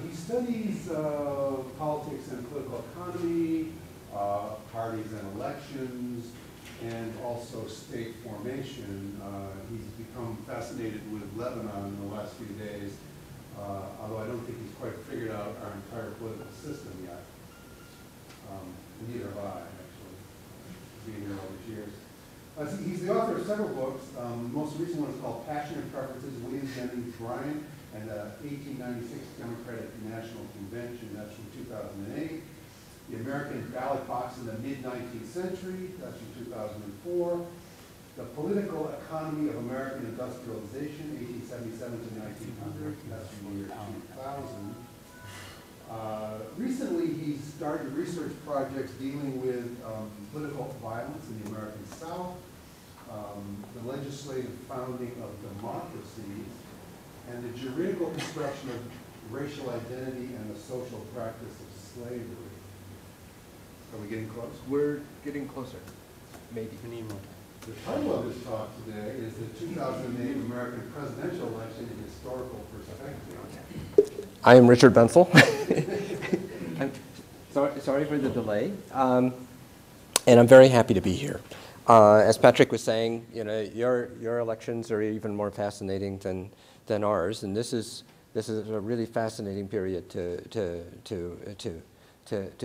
He studies politics and political economy, parties and elections, and also state formation. He's become fascinated with Lebanon in the last few days, although I don't think he's quite figured out our entire political system yet. Neither have I, actually, being here all these years. He's the author of several books. The most recent one is called Passion and Preferences, William Jennings Bryan and the 1896 Democratic National Convention. That's from 2008. The American Ballot Box in the Mid-19th Century. That's from 2004. The Political Economy of American Industrialization, 1877 to 1900. That's from the year 2000. Recently, he started research projects dealing with political violence in the American South, the legislative founding of democracies, and the juridical construction of racial identity and the social practice of slavery. Are we getting close? We're getting closer. Maybe. The title of this talk today is the 2008 American Presidential Election in Historical Perspective. I am Richard Bensel. I'm sorry for the delay, and I'm very happy to be here. As Patrick was saying, you know, your elections are even more fascinating than ours, and this is a really fascinating period to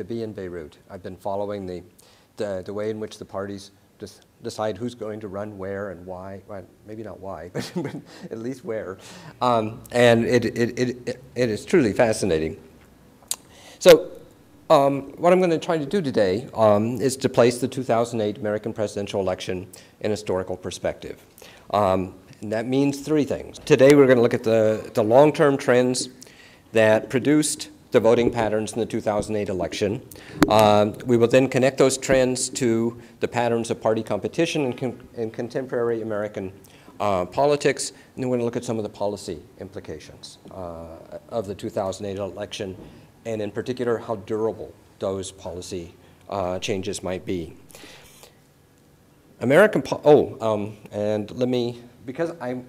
be in Beirut. I've been following the way in which the parties decide who's going to run where and why. Well, maybe not why, but at least where. And it is truly fascinating. So what I'm going to try to do today is to place the 2008 American presidential election in historical perspective. And that means three things. Today we're going to look at the long-term trends that produced the voting patterns in the 2008 election. We will then connect those trends to the patterns of party competition in contemporary American politics, and then we're going to look at some of the policy implications of the 2008 election, and in particular how durable those policy changes might be. And let me, because I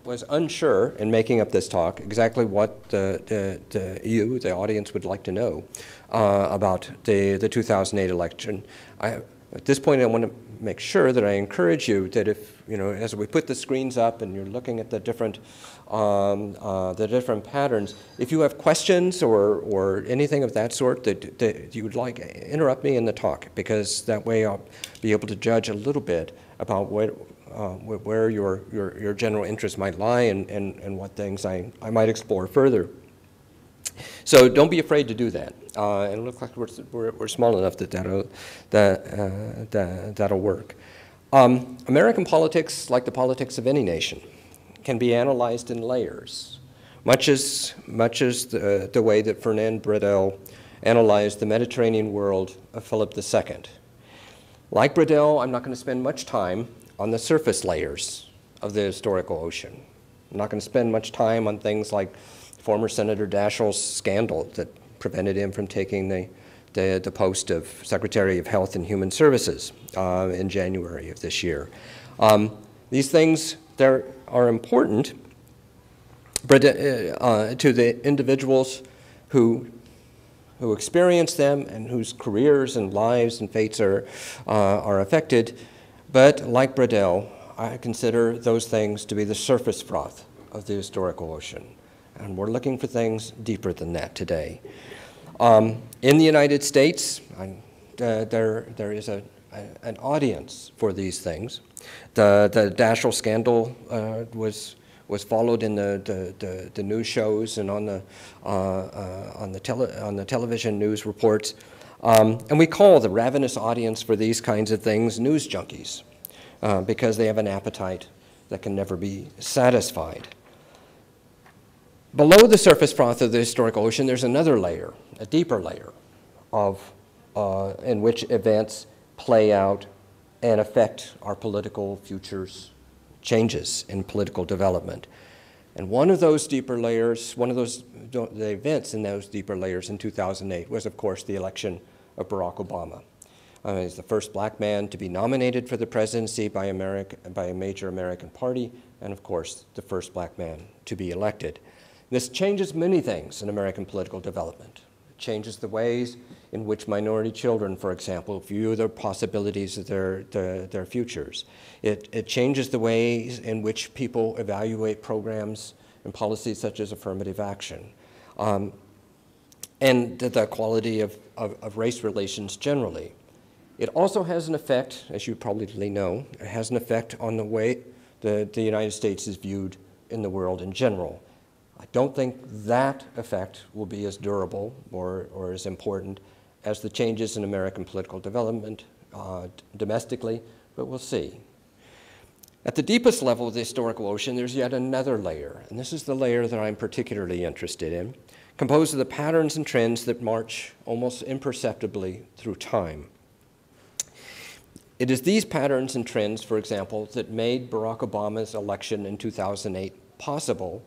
was unsure in making up this talk exactly what the audience would like to know about the 2008 election. At this point, I want to make sure that I encourage you that if, you know, as we put the screens up and you're looking at the different patterns, if you have questions or anything of that sort that you would like, interrupt me in the talk, because that way I'll be able to judge a little bit about where your general interest might lie and what things I might explore further. So don't be afraid to do that. And it looks like we're small enough that that'll work. American politics, like the politics of any nation, can be analyzed in layers, much as the way that Fernand Braudel analyzed the Mediterranean world of Philip II. Like Braudel, I'm not going to spend much time on the surface layers of the historical ocean. I'm not going to spend much time on things like former Senator Daschle's scandal that prevented him from taking the post of Secretary of Health and Human Services in January of this year. These things are important to the individuals who experience them and whose careers and lives and fates are affected. But like Braudel, I consider those things to be the surface froth of the historical ocean. And we're looking for things deeper than that today. In the United States, there is an audience for these things. The Daschle scandal was followed in the news shows and on the television news reports. And we call the ravenous audience for these kinds of things news junkies because they have an appetite that can never be satisfied. Below the surface froth of the historical ocean, there's another layer, a deeper layer, in which events play out and affect our political futures, changes in political development. And one of those deeper layers, the events in those deeper layers in 2008 was, of course, the election of Barack Obama. He's the first black man to be nominated for the presidency by a major American party, and of course, the first black man to be elected. This changes many things in American political development. It changes the ways in which minority children, for example, view the possibilities of their futures. It changes the ways in which people evaluate programs and policies such as affirmative action, and the quality of race relations generally. It also has an effect, as you probably know, it has an effect on the way the United States is viewed in the world in general. I don't think that effect will be as durable or as important as the changes in American political development domestically, but we'll see. At the deepest level of the historical ocean, there's yet another layer, and this is the layer that I'm particularly interested in, composed of the patterns and trends that march almost imperceptibly through time. It is these patterns and trends, for example, that made Barack Obama's election in 2008 possible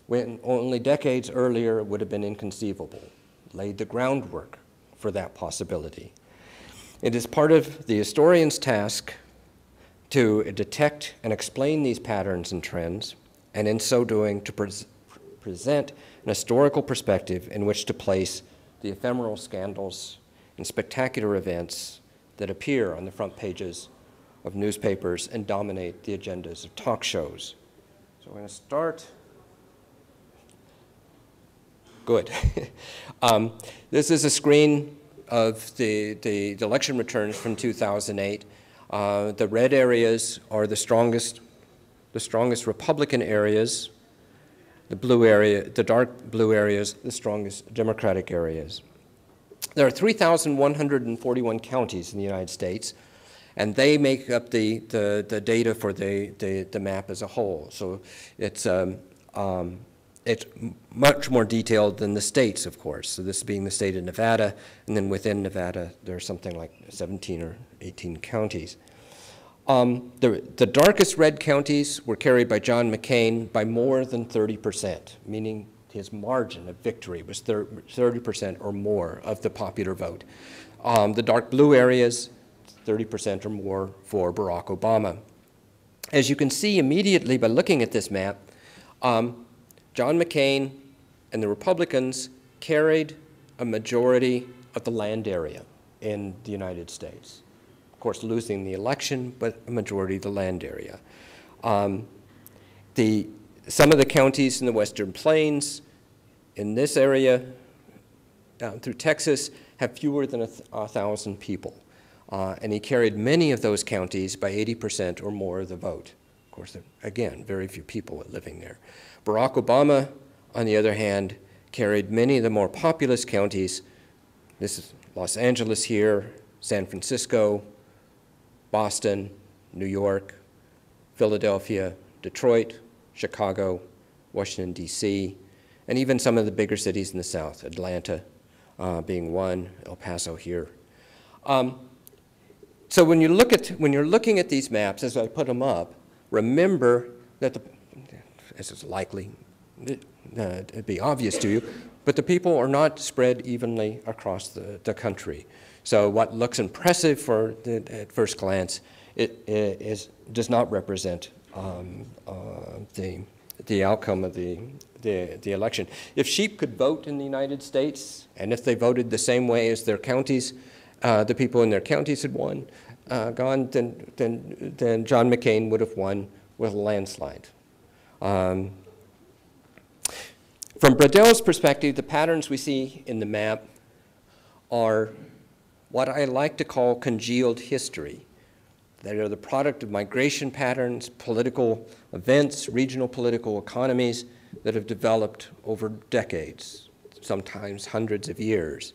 when only decades earlier it would have been inconceivable, laid the groundwork for that possibility. It is part of the historian's task to detect and explain these patterns and trends, and in so doing to present an historical perspective in which to place the ephemeral scandals and spectacular events that appear on the front pages of newspapers and dominate the agendas of talk shows. So we're going to start. Good. This is a screen of the election returns from 2008. The red areas are the strongest Republican areas. The dark blue areas, the strongest Democratic areas. There are 3,141 counties in the United States, and they make up the data for the map as a whole. So it's much more detailed than the states, of course. So this being the state of Nevada, and then within Nevada, there's something like 17 or 18 counties. The darkest red counties were carried by John McCain by more than 30%, meaning his margin of victory was 30% or more of the popular vote. The dark blue areas, 30% or more for Barack Obama. As you can see immediately by looking at this map, John McCain and the Republicans carried a majority of the land area in the United States. Of course, losing the election, but a majority of the land area. Some of the counties in the Western Plains in this area down through Texas have fewer than 1,000 people. And he carried many of those counties by 80% or more of the vote. Of course, again, very few people living there. Barack Obama, on the other hand, carried many of the more populous counties. This is Los Angeles here, San Francisco, Boston, New York, Philadelphia, Detroit, Chicago, Washington, D.C., and even some of the bigger cities in the South, Atlanta being one, El Paso here. So when you're looking at these maps, as I put them up, remember that, as is likely to be obvious to you, but the people are not spread evenly across the country. So what looks impressive at first glance, does not represent the outcome of the election. If sheep could vote in the United States, and if they voted the same way as their counties, the people in their counties had gone, then John McCain would have won with a landslide. From Bradell's perspective, the patterns we see in the map are what I like to call congealed history. They are the product of migration patterns, political events, regional political economies that have developed over decades, sometimes hundreds of years.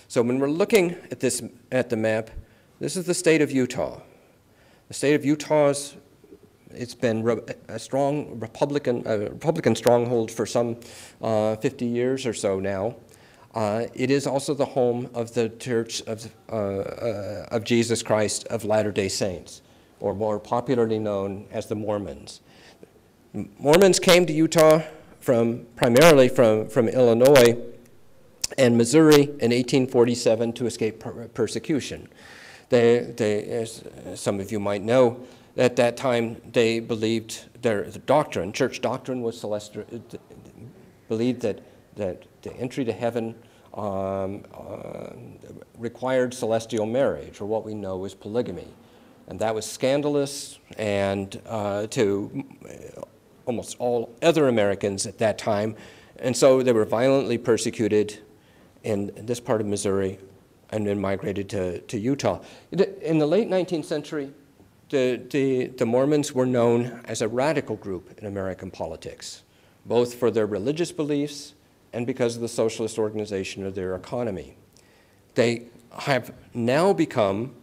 So when we're looking at the map, this is the state of Utah. The state of Utah's, it's been a strong Republican stronghold for some 50 years or so now. It is also the home of the Church of Jesus Christ of Latter-day Saints, or more popularly known as the Mormons. Mormons came to Utah primarily from Illinois and Missouri in 1847 to escape persecution. As some of you might know, at that time they believed their doctrine, church doctrine, was believed that the entry to heaven required celestial marriage, or what we know as polygamy. And that was scandalous and to almost all other Americans at that time. And so they were violently persecuted in this part of Missouri and then migrated to Utah. In the late 19th century, the Mormons were known as a radical group in American politics, both for their religious beliefs and because of the socialist organization of their economy. They have now become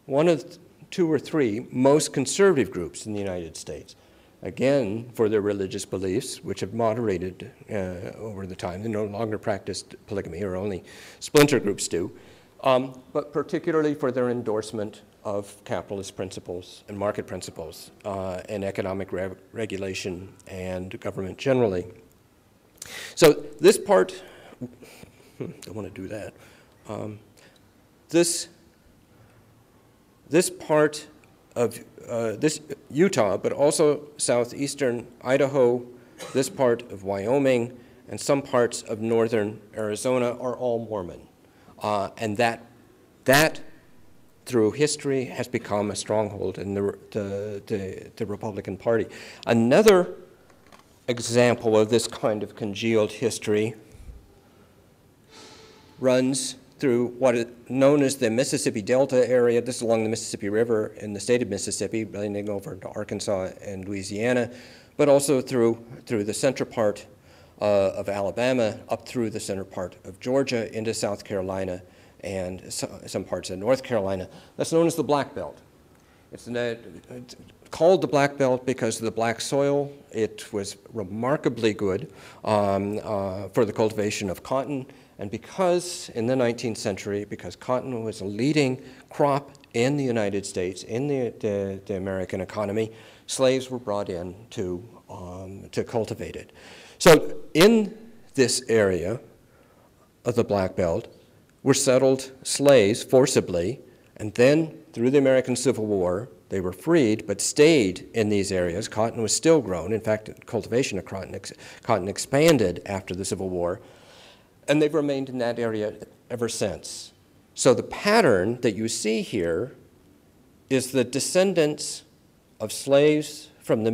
one of 2 or 3 most conservative groups in the United States. Again, for their religious beliefs, which have moderated over the time. They no longer practice polygamy, or only splinter groups do, but particularly for their endorsement of capitalist principles and market principles and economic regulation and government generally. So this part, don't want to do that. This part of this Utah, but also southeastern Idaho, this part of Wyoming, and some parts of northern Arizona are all Mormon. And that, through history, has become a stronghold in the Republican Party. Another example of this kind of congealed history runs through what is known as the Mississippi Delta area. This is along the Mississippi River in the state of Mississippi, bleeding over to Arkansas and Louisiana, but also through the center part of Alabama, up through the center part of Georgia, into South Carolina, and some parts of North Carolina. That's known as the Black Belt. It's called the Black Belt because of the black soil. It was remarkably good for the cultivation of cotton, and because in the 19th century, because cotton was a leading crop in the United States, in the American economy, slaves were brought in to cultivate it. So in this area of the Black Belt were settled slaves forcibly, and then through the American Civil War, they were freed, but stayed in these areas. Cotton was still grown. In fact, cultivation of cotton expanded after the Civil War, and they've remained in that area ever since. So the pattern that you see here is the descendants of slaves from the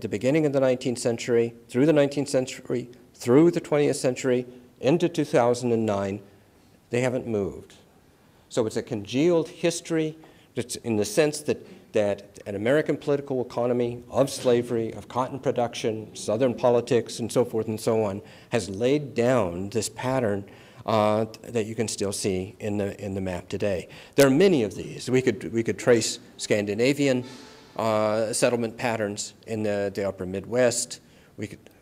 beginning of the 19th century, through the 19th century, through the 20th century, into 2009. They haven't moved. So it's a congealed history in the sense that an American political economy of slavery, of cotton production, Southern politics, and so forth and so on, has laid down this pattern that you can still see in the map today. There are many of these. We could trace Scandinavian settlement patterns in the upper Midwest.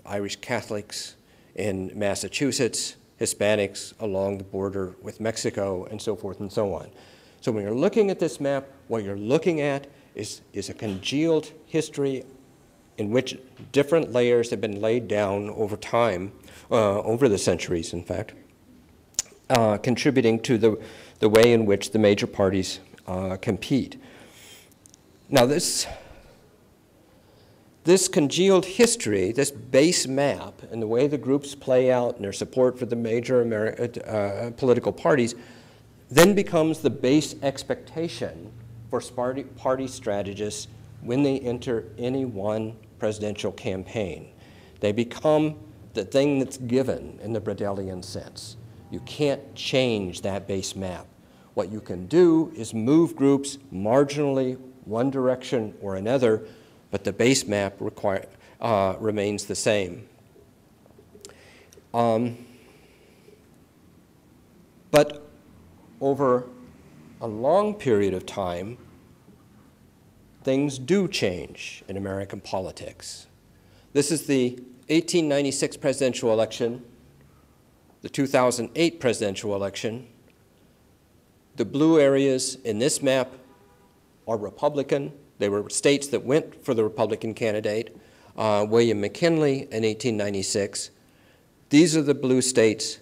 Irish Catholics in Massachusetts, Hispanics along the border with Mexico, and so forth and so on. So when you're looking at this map, what you're looking at is a congealed history in which different layers have been laid down over time, over the centuries, in fact, contributing to the way in which the major parties compete. Now this congealed history, this base map, and the way the groups play out and their support for the major political parties then becomes the base expectation for party strategists when they enter any one presidential campaign. They become the thing that's given in the Bradellian sense. You can't change that base map. What you can do is move groups marginally one direction or another, but the base map remains the same. But over a long period of time, things do change in American politics. This is the 1896 presidential election, the 2008 presidential election. The blue areas in this map are Republican. They were states that went for the Republican candidate, William McKinley, in 1896. These are the blue states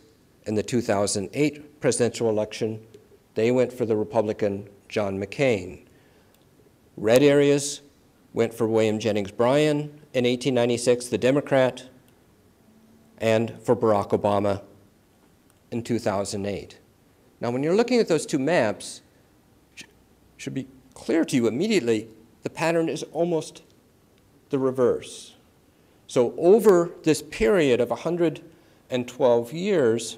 in the 2008 presidential election. They went for the Republican John McCain. Red areas went for William Jennings Bryan in 1896, the Democrat, and for Barack Obama in 2008. Now, when you're looking at those two maps, it should be clear to you immediately, the pattern is almost the reverse. So over this period of 112 years,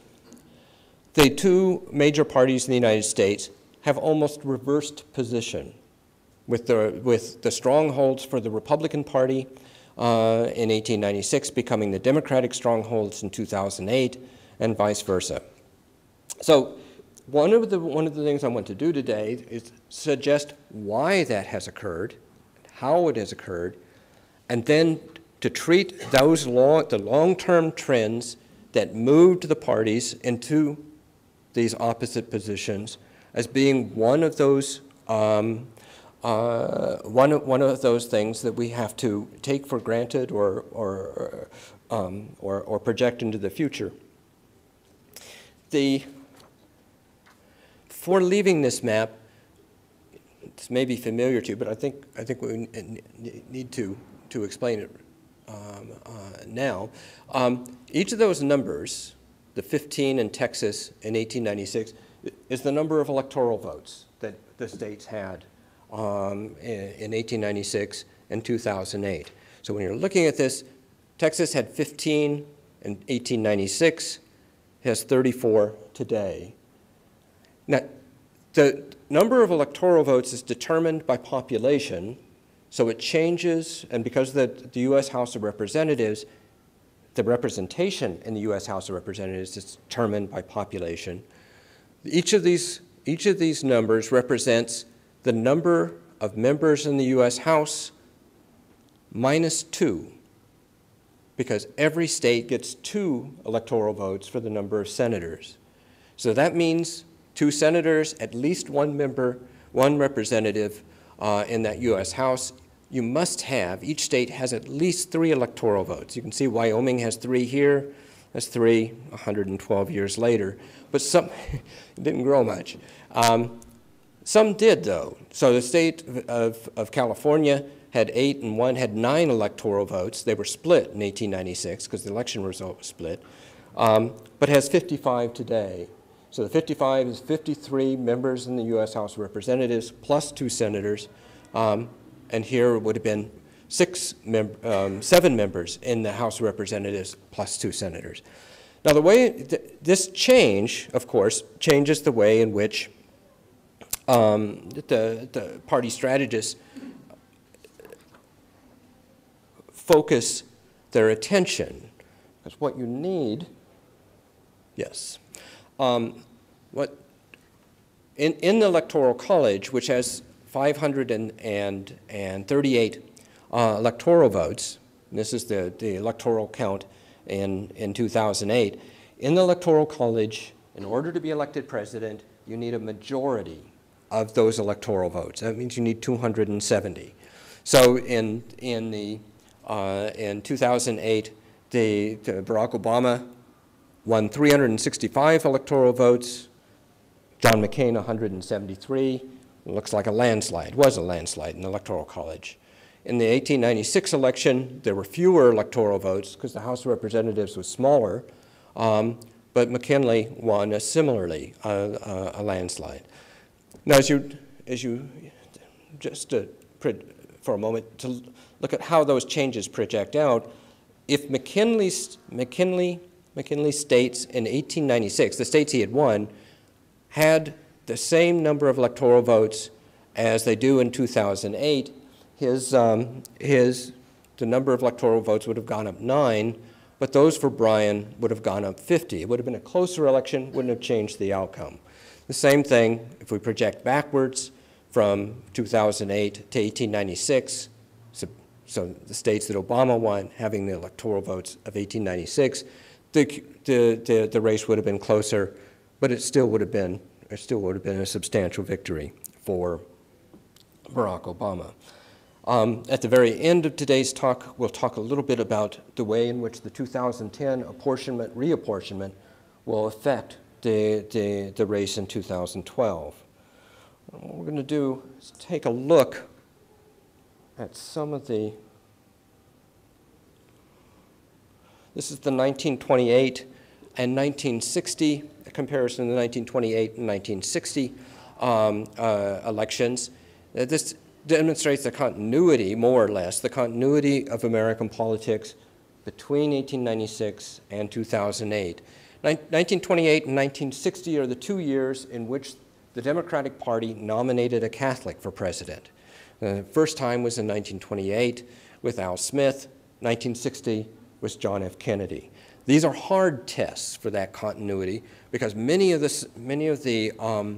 the two major parties in the United States have almost reversed position, with the strongholds for the Republican Party in 1896 becoming the Democratic strongholds in 2008, and vice versa. So one of the things I want to do today is suggest why that has occurred, how it has occurred, and then to treat those the long-term trends that moved the parties into these opposite positions as being one of those one of those things that we have to take for granted or project into the future. Before leaving this map, this may be familiar to you, but I think we need to explain it now. Each of those numbers, the 15 in Texas in 1896, is the number of electoral votes that the states had in 1896 and 2008. So when you're looking at this, Texas had 15 in 1896, has 34 today. Now, the number of electoral votes is determined by population, so it changes, and because the U.S. House of Representatives, the representation in the U.S. House of Representatives is determined by population. Each of these numbers represents the number of members in the U.S. House minus 2, because every state gets 2 electoral votes for the number of senators. So that means 2 senators, at least 1 member, 1 representative in that U.S. House. You must have, each state has at least 3 electoral votes. You can see Wyoming has 3 here. That's 3 112 years later. But some, it didn't grow much. Some did, though. So the state of California had 8 and 1 had 9 electoral votes. They were split in 1896 because the election result was split, but has 55 today. So the 55 is 53 members in the U.S. House of Representatives plus 2 senators, and here would have been 7 members in the House of Representatives plus 2 senators. Now the way this change, of course, changes the way in which the party strategists focus their attention. Because what you need, yes, in the Electoral College, which has 538 electoral votes, and this is the electoral count in 2008, in the Electoral College, in order to be elected president, you need a majority of those electoral votes. That means you need 270. So in 2008, Barack Obama won 365 electoral votes, John McCain 173. It looks like a landslide, was a landslide in the Electoral College. In the 1896 election, there were fewer electoral votes because the House of Representatives was smaller, but McKinley won similarly a landslide. Now, as you just for a moment to look at how those changes project out, if McKinley states in 1896, the states he had won, had the same number of electoral votes as they do in 2008, the number of electoral votes would have gone up 9, but those for Bryan would have gone up 50. It would have been a closer election, wouldn't have changed the outcome. The same thing if we project backwards from 2008 to 1896, so the states that Obama won having the electoral votes of 1896, the race would have been closer, but it still would have been a substantial victory for Barack Obama. At the very end of today's talk, we'll talk a little bit about the way in which the 2010 reapportionment will affect the race in 2012. What we're going to do is take a look at some of the, this is the 1928 and 1960, a comparison of the 1928 and 1960 elections. This demonstrates the continuity, more or less, the continuity of American politics between 1896 and 2008. 1928 and 1960 are the 2 years in which the Democratic Party nominated a Catholic for president. The first time was in 1928 with Al Smith. 1960 was John F. Kennedy. These are hard tests for that continuity because many of the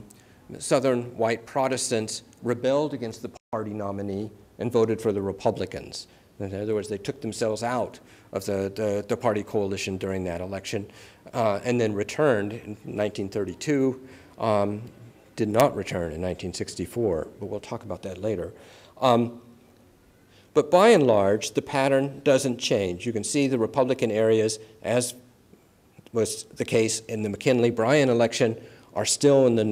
Southern white Protestants rebelled against the party nominee and voted for the Republicans. In other words, they took themselves out of the party coalition during that election and then returned in 1932, did not return in 1964, but we'll talk about that later. But by and large, the pattern doesn't change. You can see the Republican areas, as was the case in the McKinley-Bryan election, are still in the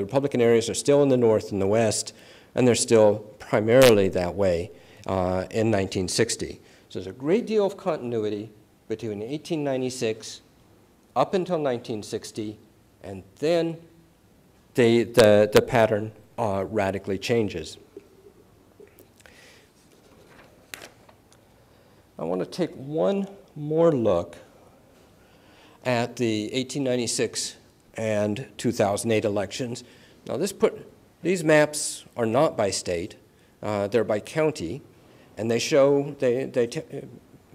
Republican areas are still in the North and the West, and they're still primarily that way in 1960. So there's a great deal of continuity between 1896 up until 1960, and then the pattern radically changes. I want to take one more look at the 1896 and 2008 elections. Now these maps are not by state, they're by county, and they show,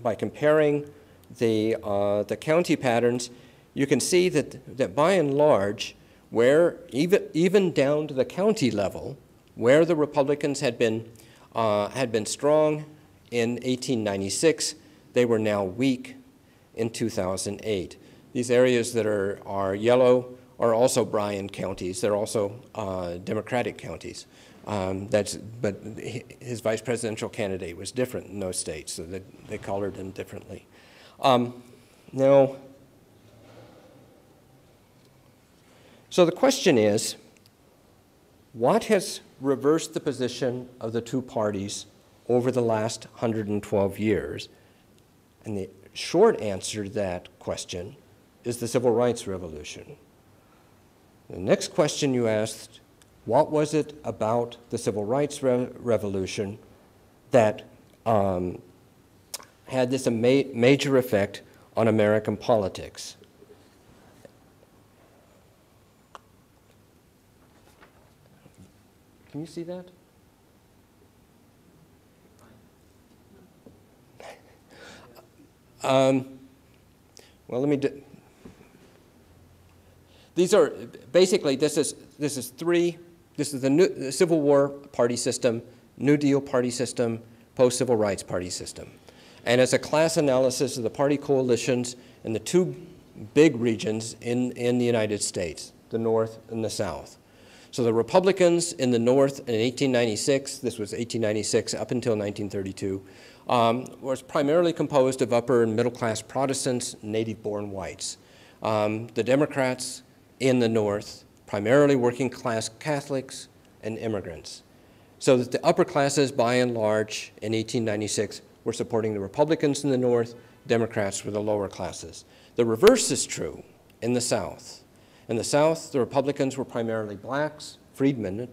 by comparing the county patterns, you can see that by and large, where even down to the county level, where the Republicans had been strong in 1896, they were now weak in 2008. These areas that are yellow are also Bryan counties. They're also Democratic counties. But his vice presidential candidate was different in those states, so they colored him differently. Now, so the question is, what has reversed the position of the two parties over the last 112 years? And the short answer to that question is the Civil Rights Revolution. The next question you asked, what was it about the Civil Rights Revolution that had this major effect on American politics? Can you see that? Well, let me these are basically, this is the Civil War party system, New Deal party system, post-Civil Rights party system. And as a class analysis of the party coalitions in the two big regions in the United States, the North and the South. So the Republicans in the North in 1896, this was 1896 up until 1932, was primarily composed of upper and middle class Protestants, native-born whites. The Democrats in the North, primarily working class Catholics and immigrants. So that the upper classes, by and large, in 1896 were supporting the Republicans in the North, Democrats were the lower classes. The reverse is true in the South. In the South, the Republicans were primarily blacks, freedmen,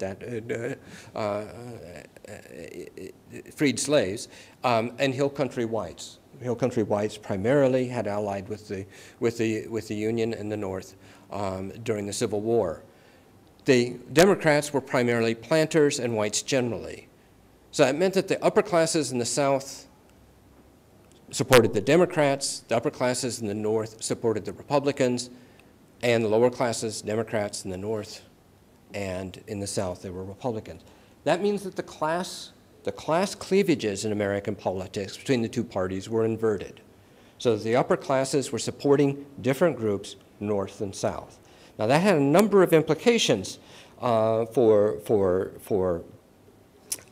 freed slaves, and Hill Country whites. Hill Country whites primarily had allied with the Union in the North during the Civil War. The Democrats were primarily planters and whites generally. So it meant that the upper classes in the South supported the Democrats, the upper classes in the North supported the Republicans, and the lower classes, Democrats in the North, and in the South, they were Republicans. That means that the class cleavages in American politics between the two parties were inverted. So the upper classes were supporting different groups, North and South. Now that had a number of implications for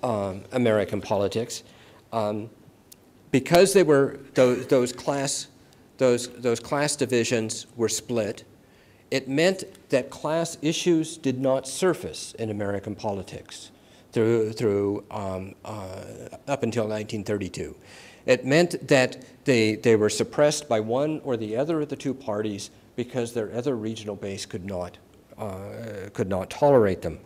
American politics. Because they were those class divisions were split, it meant that class issues did not surface in American politics. up until 1932. It meant that they were suppressed by one or the other of the two parties because their other regional base could not tolerate them.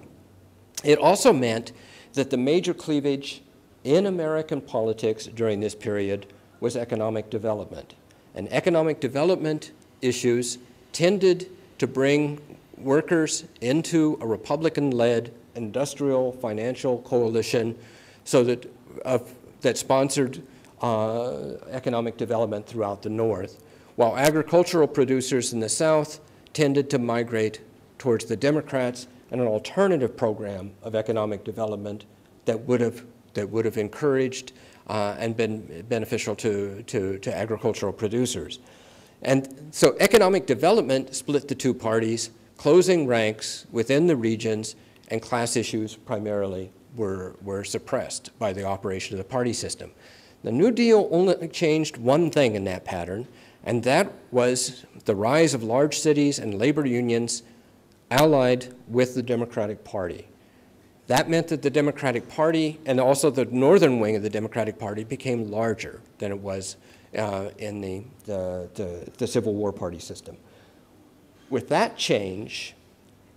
It also meant that the major cleavage in American politics during this period was economic development. And economic development issues tended to bring workers into a Republican-led industrial financial coalition so that, that sponsored economic development throughout the North, while agricultural producers in the South tended to migrate towards the Democrats and an alternative program of economic development that would have encouraged and been beneficial to agricultural producers. And so economic development split the two parties, closing ranks within the regions, and class issues primarily were suppressed by the operation of the party system. The New Deal only changed one thing in that pattern, and that was the rise of large cities and labor unions allied with the Democratic Party. That meant that the Democratic Party and also the northern wing of the Democratic Party became larger than it was in the Civil War party system. With that change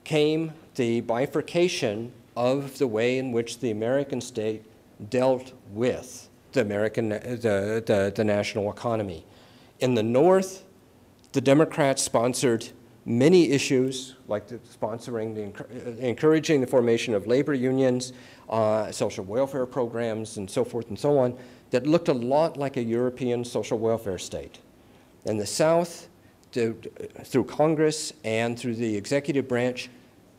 came the bifurcation of the way in which the American state dealt with the national economy. In the North, the Democrats sponsored many issues, like encouraging the formation of labor unions, social welfare programs, and so forth and so on, that looked a lot like a European social welfare state. In the South, through Congress and through the executive branch,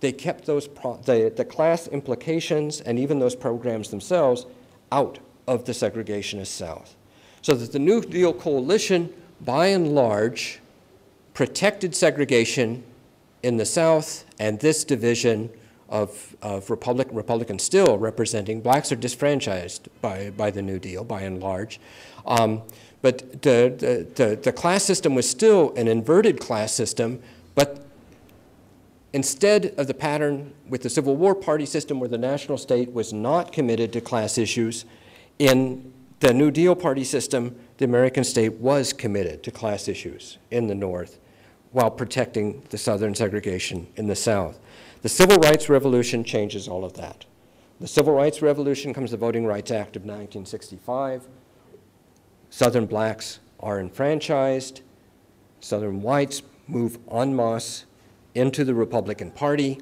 they kept those the class implications and even those programs themselves out of the segregationist South. So that the New Deal coalition, by and large, protected segregation in the South, and this division of Republicans still representing blacks are disfranchised by the New Deal, by and large. But the class system was still an inverted class system, but instead of the pattern with the Civil War party system where the national state was not committed to class issues, in the New Deal party system, the American state was committed to class issues in the North while protecting the Southern segregation in the South. The Civil Rights Revolution changes all of that. The Civil Rights Revolution comes the Voting Rights Act of 1965. Southern blacks are enfranchised. Southern whites move en masse into the Republican Party.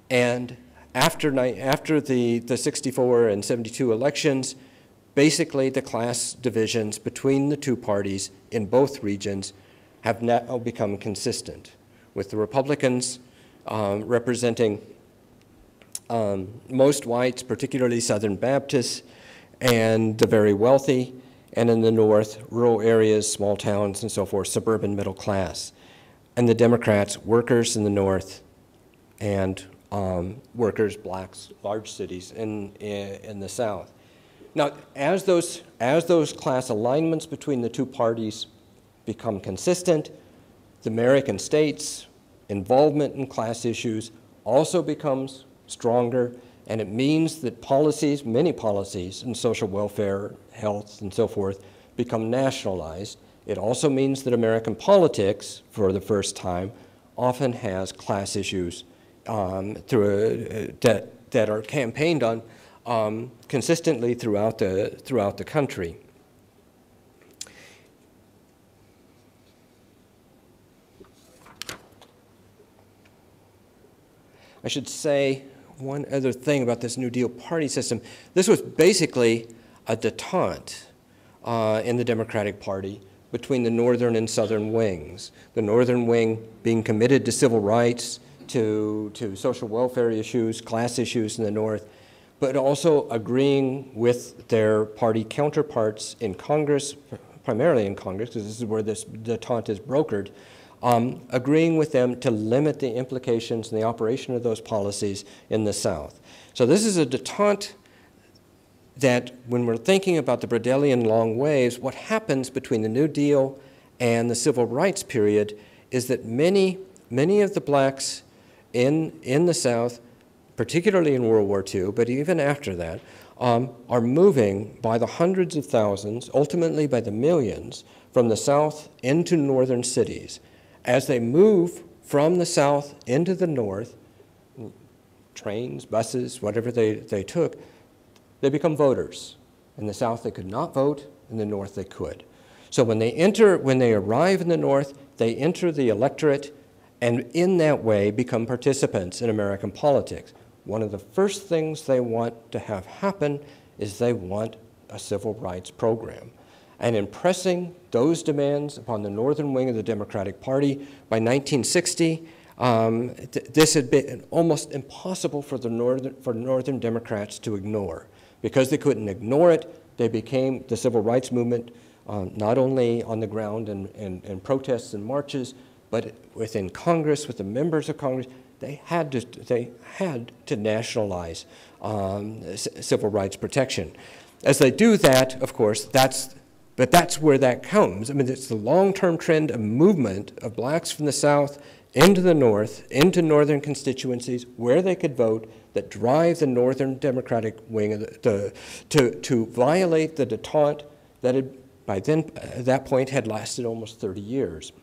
And after the 64 and 72 elections, basically the class divisions between the two parties in both regions have now become consistent, with the Republicans representing most whites, particularly Southern Baptists, and the very wealthy, and in the North, rural areas, small towns, and so forth, suburban middle class. And the Democrats, workers in the North, and workers, blacks, large cities in the South. Now, as those class alignments between the two parties become consistent, the American state's involvement in class issues also becomes stronger, and it means that policies, many policies in social welfare, health, and so forth, become nationalized. It also means that American politics, for the first time, often has class issues that are campaigned on consistently throughout the country. I should say one other thing about this New Deal party system. This was basically a detente in the Democratic Party between the northern and southern wings. The northern wing being committed to civil rights, to social welfare issues, class issues in the North, but also agreeing with their party counterparts in Congress, primarily in Congress, because this is where this detente is brokered, agreeing with them to limit the implications and the operation of those policies in the South. So this is a detente that, when we're thinking about the Brodelian long waves, what happens between the New Deal and the Civil Rights period is that many of the blacks in the South particularly in World War II, but even after that, are moving by the hundreds of thousands, ultimately by the millions, from the South into northern cities. As they move from the South into the North, trains, buses, whatever they took, they become voters. In the South, they could not vote. In the North, they could. So when they arrive in the North, they enter the electorate, and in that way become participants in American politics. One of the first things they want to have happen is they want a civil rights program. And in pressing those demands upon the northern wing of the Democratic Party, by 1960, this had been almost impossible for northern Democrats to ignore. Because they couldn't ignore it, they became the civil rights movement, not only on the ground in protests and marches, but within Congress, with the members of Congress. They had to nationalize civil rights protection. As they do that, of course, that's where that comes. I mean, it's the long-term trend of movement of blacks from the South into the North, into northern constituencies where they could vote, that drive the northern Democratic wing of to violate the détente that had, by then, at that point, had lasted almost 30 years.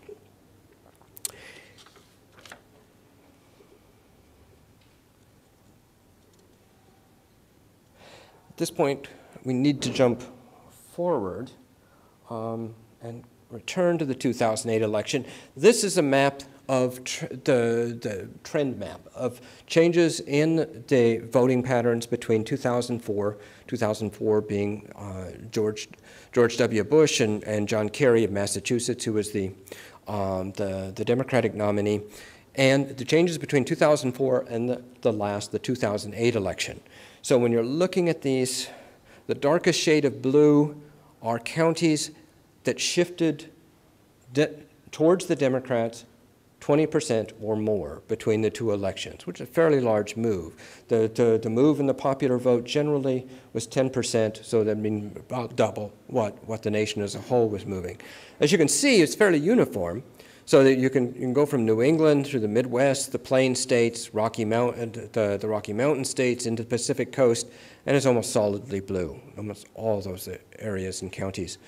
At this point, we need to jump forward and return to the 2008 election. This is a map of the trend map of changes in the voting patterns between 2004 being George W. Bush and John Kerry of Massachusetts, who was the Democratic nominee, and the changes between 2004 and the 2008 election. So when you're looking at these, the darkest shade of blue are counties that shifted towards the Democrats 20% or more between the two elections, which is a fairly large move. The move in the popular vote generally was 10%, so that means about double what the nation as a whole was moving. As you can see, it's fairly uniform, so that you can go from New England through the Midwest, the Plain States, the Rocky Mountain states into the Pacific Coast, and it's almost solidly blue. Almost all those areas and counties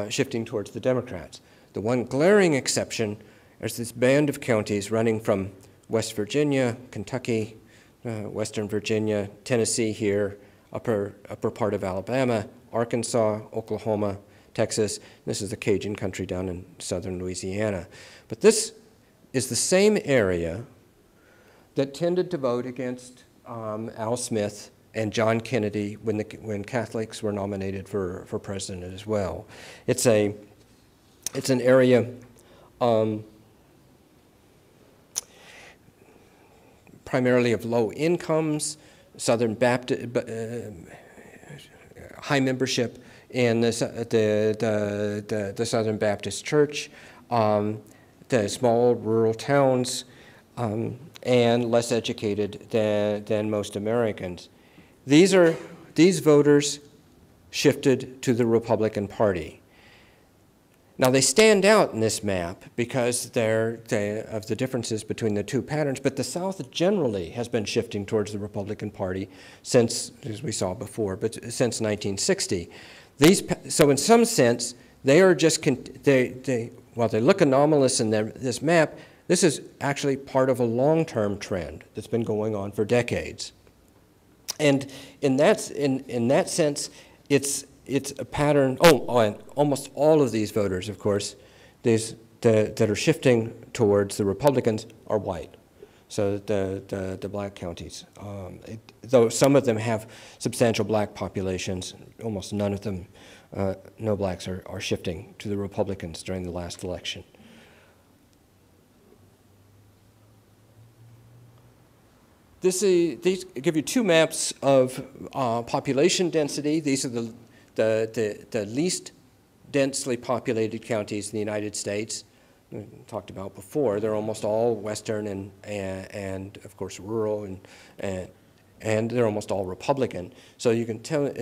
shifting towards the Democrats. The one glaring exception is this band of counties running from West Virginia, Kentucky, Western Virginia, Tennessee here, upper part of Alabama, Arkansas, Oklahoma, Texas. This is the Cajun country down in southern Louisiana. But this is the same area that tended to vote against Al Smith and John Kennedy when Catholics were nominated for president as well. It's an area primarily of low incomes, Southern Baptist, high membership in the Southern Baptist Church, the small rural towns, and less educated than most Americans. These voters shifted to the Republican Party. Now, they stand out in this map because of the differences between the two patterns, but the South generally has been shifting towards the Republican Party since, as we saw before, but since 1960. So in some sense, they are just, while they look anomalous in this map, this is actually part of a long-term trend that's been going on for decades. And in that sense, it's a pattern. And almost all of these voters, of course, that are shifting towards the Republicans are white. So the black counties, though some of them have substantial black populations, almost none of them, no blacks are shifting to the Republicans during the last election. These give you two maps of population density. These are the least densely populated counties in the United States. We talked about before. They're almost all western and of course rural and they're almost all Republican. So you can tell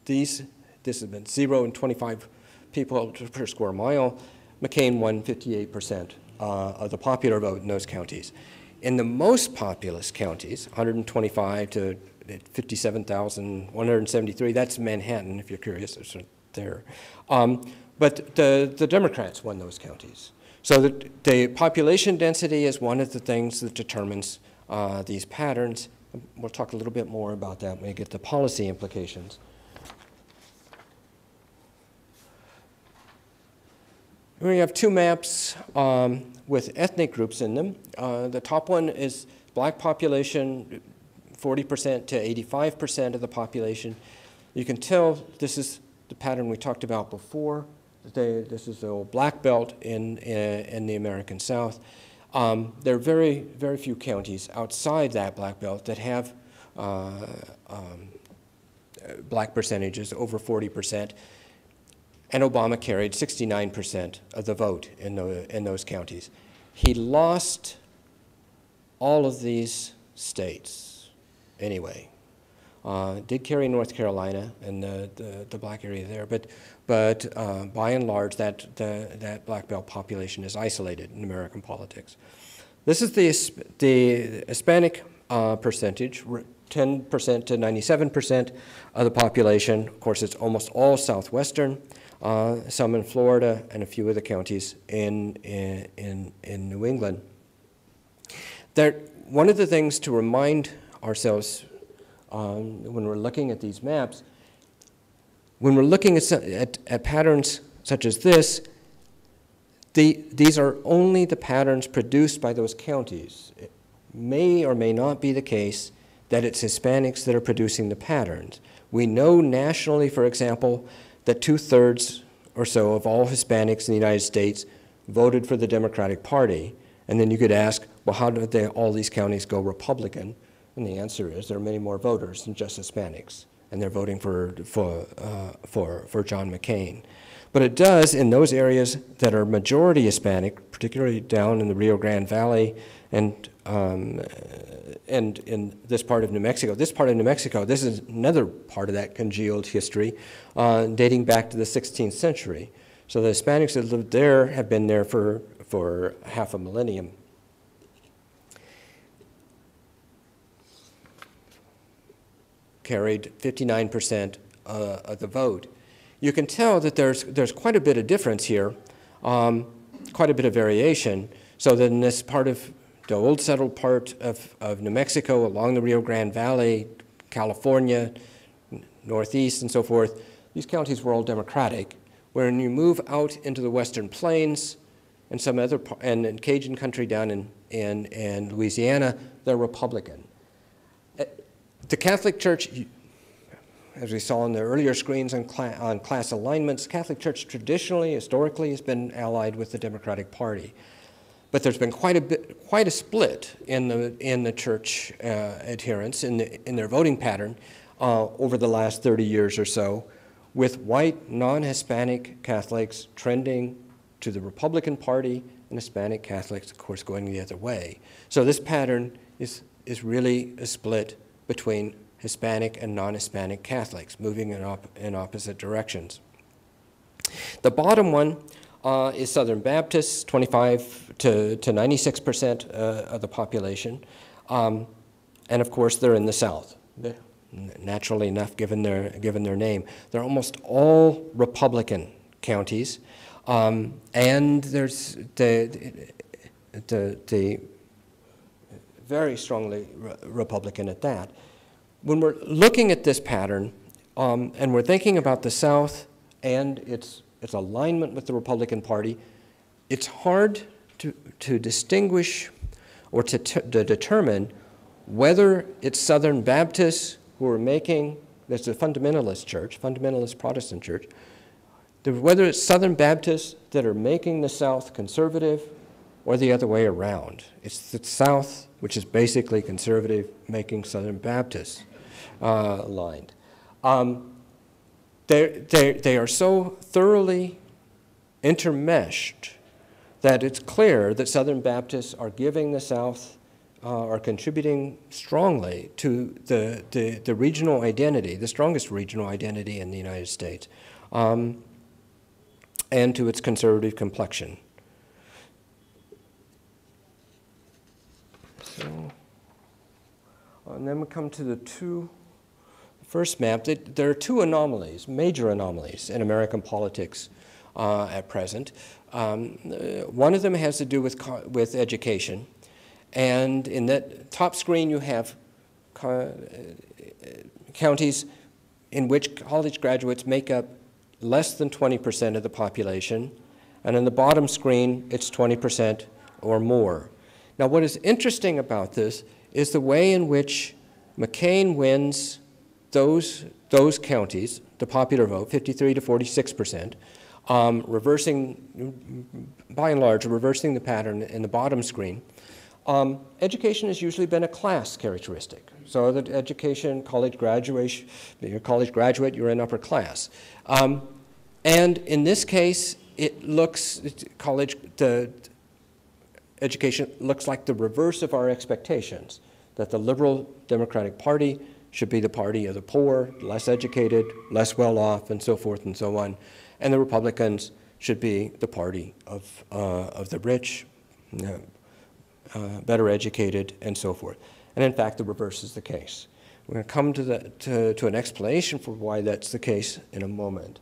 this has been 0 and 25 people per square mile. McCain won 58% of the popular vote in those counties. in the most populous counties, 125 to 57,173, that's Manhattan, if you're curious, it's there. But the Democrats won those counties. So the population density is one of the things that determines these patterns. We'll talk a little bit more about that when we get to policy implications. We have two maps with ethnic groups in them. The top one is black population, 40% to 85% of the population. You can tell this is the pattern we talked about before. This is the old black belt in the American South. There are very, very few counties outside that black belt that have black percentages, over 40%. And Obama carried 69% of the vote in those counties. He lost all of these states anyway. Did carry North Carolina and the black area there, but by and large, that black belt population is isolated in American politics. This is the Hispanic percentage, 10% to 97% of the population. Of course, it's almost all southwestern. Some in Florida, and a few of the counties in New England. One of the things to remind ourselves when we're looking at these maps, when we're looking at patterns such as this, these are only the patterns produced by those counties. It may or may not be the case that it's Hispanics that are producing the patterns. We know nationally, for example, that 2/3 or so of all Hispanics in the United States voted for the Democratic Party. And then you could ask, well, how did all these counties go Republican? And the answer is there are many more voters than just Hispanics, and they're voting for John McCain. But it does in those areas that are majority Hispanic, particularly down in the Rio Grande Valley and in this part of New Mexico. This part of New Mexico, this is another part of that congealed history dating back to the 16th century. So the Hispanics that lived there have been there for half a millennium. Carried 59% of the vote. You can tell that there's quite a bit of difference here, quite a bit of variation. So that in this part of the old settled part of New Mexico, along the Rio Grande Valley, California, Northeast, and so forth, these counties were all Democratic. When you move out into the Western Plains and some other and in Cajun country down in Louisiana, they're Republican. The Catholic Church, as we saw in the earlier screens on class alignments, Catholic Church traditionally, historically, has been allied with the Democratic Party. But there's been quite a split in the church adherents in their voting pattern over the last 30 years or so, with white non-Hispanic Catholics trending to the Republican Party and Hispanic Catholics, of course, going the other way. So this pattern is really a split between Hispanic and non-Hispanic Catholics, moving in opposite directions. The bottom one is Southern Baptists, 25 to 96% of the population. And of course, they're in the South, naturally enough, given their name. They're almost all Republican counties. And there's the very strongly Republican at that. When we're looking at this pattern, and we're thinking about the South and its alignment with the Republican Party, it's hard to distinguish or to determine whether it's Southern Baptists who are making, that's a fundamentalist church, fundamentalist Protestant church, whether it's Southern Baptists that are making the South conservative or the other way around. It's the South, which is basically conservative, making Southern Baptists aligned. They are so thoroughly intermeshed that it's clear that Southern Baptists are giving the South, are contributing strongly to the regional identity, the strongest regional identity in the United States, and to its conservative complexion. So, and then we come to the first map. There are two anomalies, major anomalies in American politics at present. One of them has to do with education. And in that top screen, you have counties in which college graduates make up less than 20% of the population. And in the bottom screen, it's 20% or more. Now, what is interesting about this is the way in which McCain wins those counties, the popular vote, 53 to 46%, reversing, by and large, reversing the pattern in the bottom screen. Education has usually been a class characteristic. So that education, college graduation, you're a college graduate, you're in upper class. And in this case, the education looks like the reverse of our expectations, that the liberal Democratic Party should be the party of the poor, less educated, less well-off, and so forth and so on. And the Republicans should be the party of the rich, better educated, and so forth. And in fact, the reverse is the case. We're going to come to an explanation for why that's the case in a moment.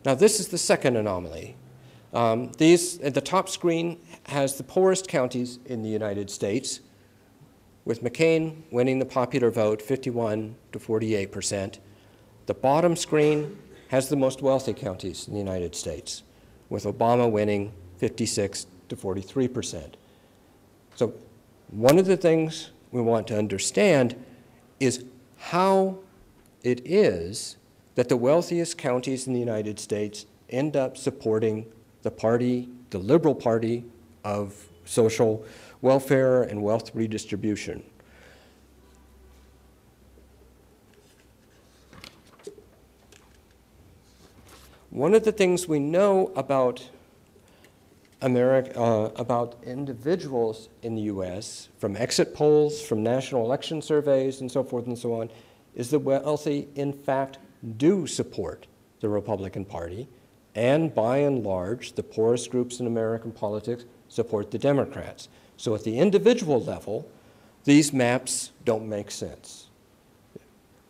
Now, this is the second anomaly. The top screen has the poorest counties in the United States, with McCain winning the popular vote 51 to 48%. The bottom screen has the most wealthy counties in the United States, with Obama winning 56 to 43%. So one of the things we want to understand is how it is that the wealthiest counties in the United States end up supporting the party, the liberal party of social welfare and wealth redistribution. One of the things we know about about individuals in the U.S., from exit polls, from national election surveys, and so forth and so on, is the wealthy, in fact, do support the Republican Party, and by and large, the poorest groups in American politics support the Democrats. So at the individual level, these maps don't make sense.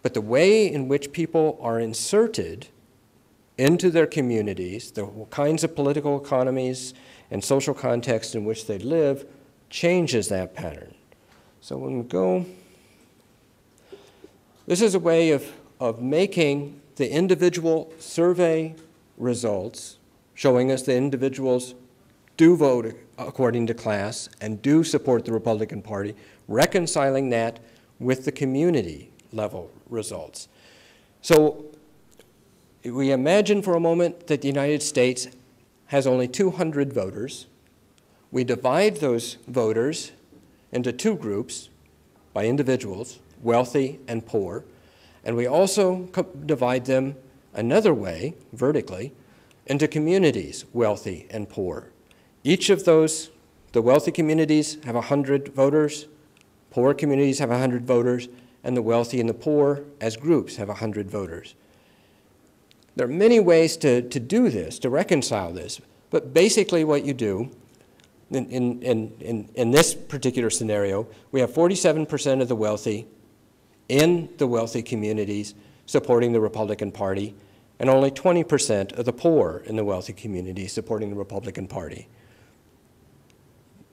But the way in which people are inserted into their communities, the kinds of political economies and social context in which they live, changes that pattern. So when we go, this is a way of making the individual survey results, showing us that individuals do vote according to class and do support the Republican Party, reconciling that with the community level results. So we imagine for a moment that the United States has only 200 voters. We divide those voters into two groups by individuals, wealthy and poor, and we also divide them another way, vertically, into communities, wealthy and poor. Each of those, the wealthy communities have 100 voters, poor communities have 100 voters, and the wealthy and the poor as groups have 100 voters. There are many ways to do this, to reconcile this, but basically what you do, in this particular scenario, we have 47% of the wealthy in the wealthy communities supporting the Republican Party, and only 20% of the poor in the wealthy communities supporting the Republican Party.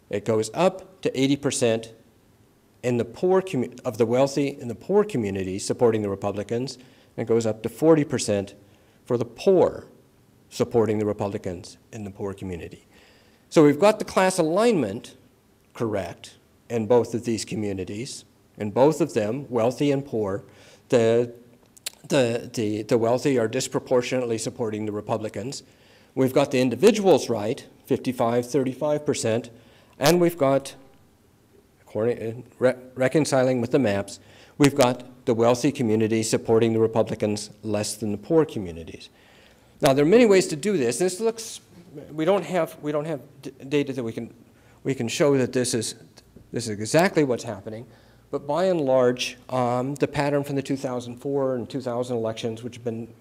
It goes up to 80% in the poor of the wealthy in the poor communities supporting the Republicans, and it goes up to 40% for the poor supporting the Republicans in the poor community. So we've got the class alignment correct in both of these communities, in both of them, wealthy and poor. The wealthy are disproportionately supporting the Republicans. We've got the individuals right, 55, 35%, and we've got, reconciling with the maps, we've got the wealthy communities supporting the Republicans less than the poor communities. Now, there are many ways to do this. This looks, we don't have data that we can show that this is exactly what's happening. But by and large, the pattern from the 2004 and 2000 elections, which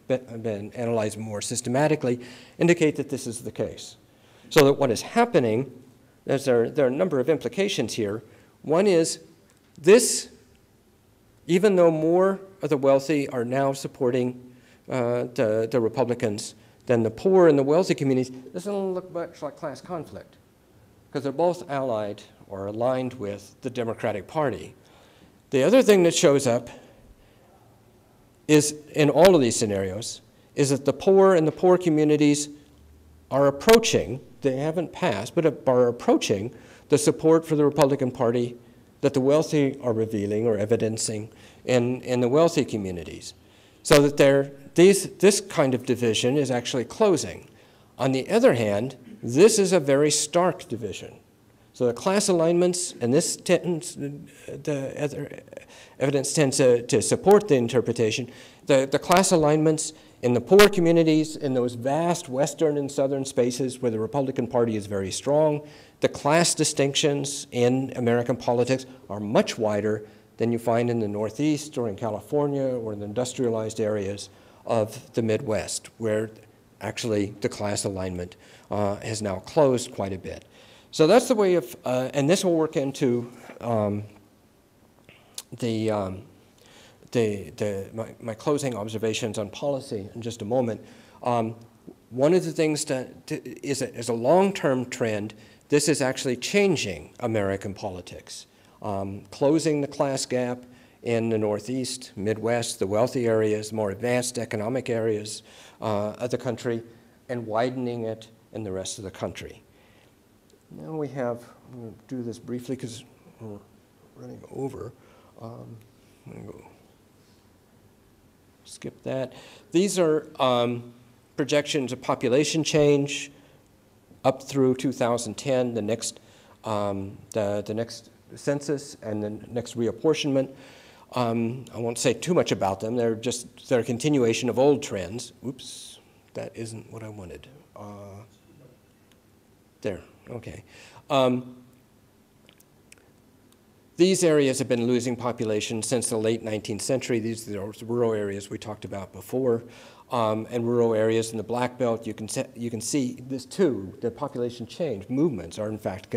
have been analyzed more systematically, indicate that this is the case. So that what is happening there are a number of implications here. One is this, even though more of the wealthy are now supporting the Republicans than the poor and the wealthy communities, this doesn't look much like class conflict, because they're both allied or aligned with the Democratic Party. The other thing that shows up is, in all of these scenarios, is that the poor and the poor communities are approaching, they haven't passed, but are approaching the support for the Republican Party that the wealthy are revealing or evidencing in the wealthy communities. So that this kind of division is actually closing. On the other hand, this is a very stark division. So the class alignments, and this tends, the other evidence tends to support the interpretation, the class alignments in the poor communities, in those vast western and southern spaces where the Republican Party is very strong, the class distinctions in American politics are much wider than you find in the Northeast or in California or in the industrialized areas of the Midwest, where actually the class alignment has now closed quite a bit. So that's the way of, and this will work into my closing observations on policy in just a moment. One of the things that is a long-term trend, this is actually changing American politics, closing the class gap in the Northeast, Midwest, the wealthy areas, more advanced economic areas of the country, and widening it in the rest of the country. Now we have, I'm going to do this briefly because we're running over. I'm going to go skip that. These are projections of population change up through 2010, the next census and the next reapportionment. I won't say too much about them. They're a continuation of old trends. Oops, that isn't what I wanted. There, okay. These areas have been losing population since the late 19th century. These are the rural areas we talked about before. And rural areas in the Black Belt, you can see this too. The population change movements are in fact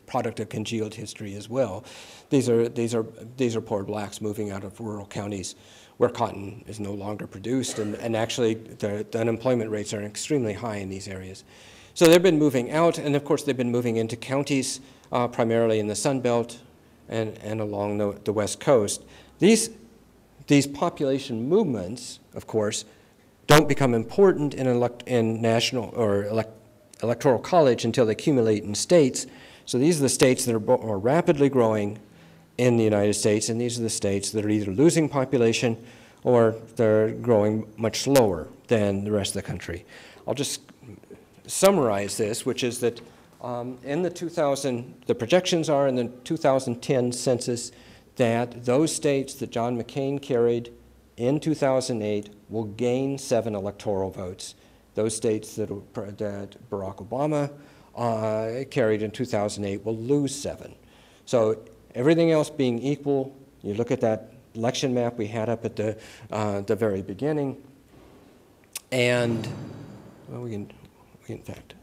product of congealed history as well. These are poor blacks moving out of rural counties where cotton is no longer produced, and actually the unemployment rates are extremely high in these areas. So they've been moving out, and of course they've been moving into counties, primarily in the Sun Belt and along the West Coast. These population movements, of course, don't become important in national or electoral college until they accumulate in states. So these are the states that are more rapidly growing in the United States, and these are the states that are either losing population or they're growing much slower than the rest of the country. I'll just summarize this, which is that the projections are in the 2010 census that those states that John McCain carried in 2008 will gain 7 electoral votes. Those states that Barack Obama carried in 2008 will lose 7. So everything else being equal, you look at that election map we had up at the very beginning, and well, we can in fact.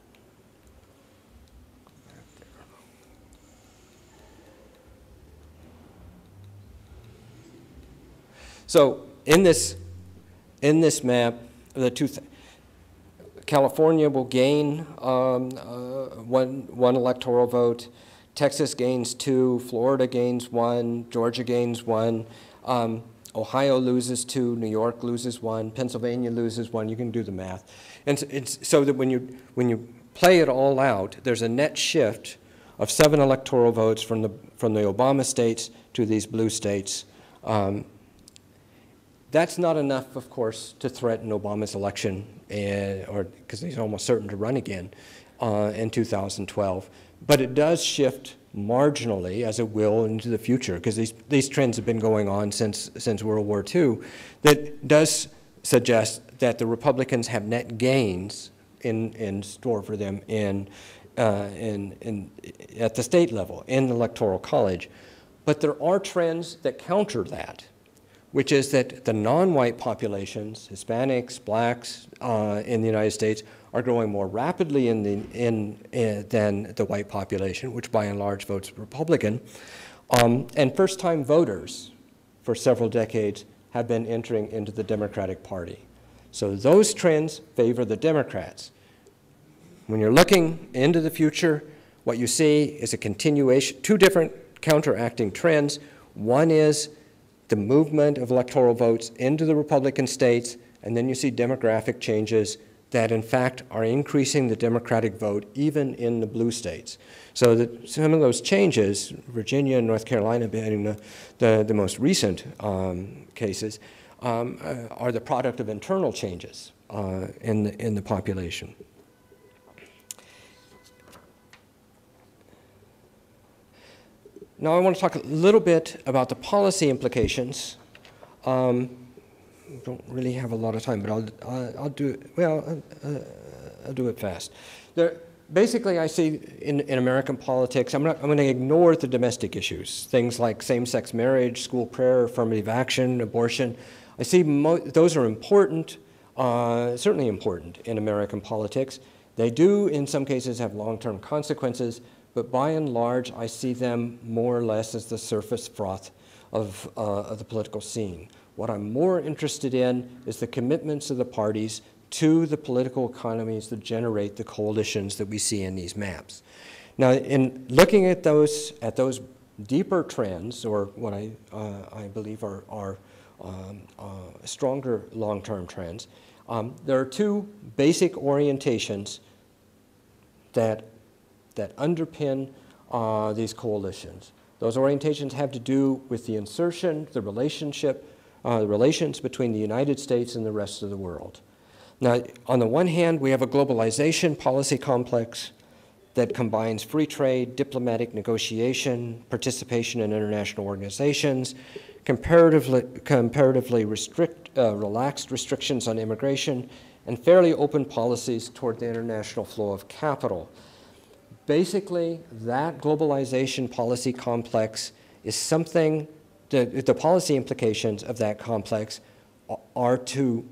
So in this map, California will gain one electoral vote. Texas gains 2. Florida gains 1. Georgia gains 1. Ohio loses 2. New York loses 1. Pennsylvania loses 1. You can do the math. And it's so that when you play it all out, there's a net shift of 7 electoral votes from the Obama states to these blue states. That's not enough, of course, to threaten Obama's election, or because he's almost certain to run again in 2012. But it does shift marginally, as it will into the future, because these trends have been going on since World War II. That does suggest that the Republicans have net gains in store for them at the state level, in the Electoral College. But there are trends that counter that, which is that the non-white populations, Hispanics, blacks in the United States, are growing more rapidly than the white population, which by and large votes Republican. And first-time voters for several decades have been entering into the Democratic Party. So those trends favor the Democrats. When you're looking into the future, what you see is a continuation, two different counteracting trends. One is the movement of electoral votes into the Republican states, and then you see demographic changes that in fact are increasing the Democratic vote even in the blue states. So that some of those changes, Virginia and North Carolina being the most recent cases, are the product of internal changes in the population. Now I want to talk a little bit about the policy implications. Don't really have a lot of time, but I'll do it. Well, I'll do it fast. Basically, I see in American politics, I'm going to ignore the domestic issues, things like same-sex marriage, school prayer, affirmative action, abortion. I see those are important, certainly important in American politics. They do, in some cases, have long-term consequences, but by and large, I see them more or less as the surface froth of the political scene. What I'm more interested in is the commitments of the parties to the political economies that generate the coalitions that we see in these maps. Now, in looking at those deeper trends, or what I believe are stronger long-term trends, there are two basic orientations that underpin these coalitions. Those orientations have to do with the insertion, the relations between the United States and the rest of the world. Now, on the one hand, we have a globalization policy complex that combines free trade, diplomatic negotiation, participation in international organizations, comparatively relaxed restrictions on immigration, and fairly open policies toward the international flow of capital. Basically, that globalization policy complex is something, the policy implications of that complex are to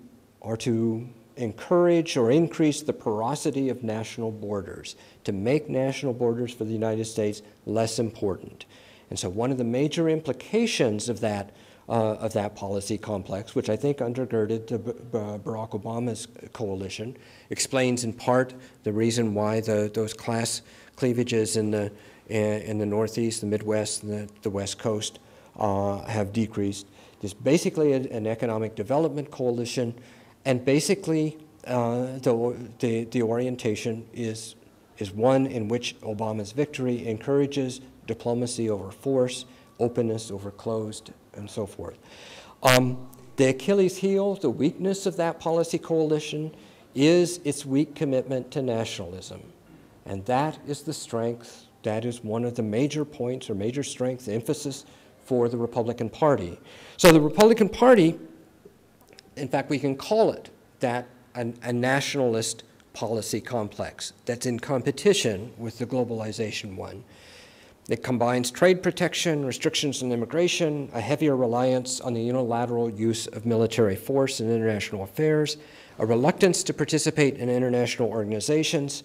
encourage or increase the porosity of national borders, to make national borders for the United States less important. And so one of the major implications of that policy complex, which I think undergirded Barack Obama's coalition, explains in part the reason why those class cleavages in the Northeast, the Midwest, and the West Coast have decreased. There's basically an economic development coalition, and basically the orientation is one in which Obama's victory encourages diplomacy over force, openness over closed, and so forth. The Achilles heel, the weakness of that policy coalition, is its weak commitment to nationalism. And that is the strength, that is one of the major points or major strength, emphasis for the Republican Party. So the Republican Party, in fact, we can call it that a nationalist policy complex that's in competition with the globalization one. It combines trade protection, restrictions on immigration, a heavier reliance on the unilateral use of military force in international affairs, a reluctance to participate in international organizations,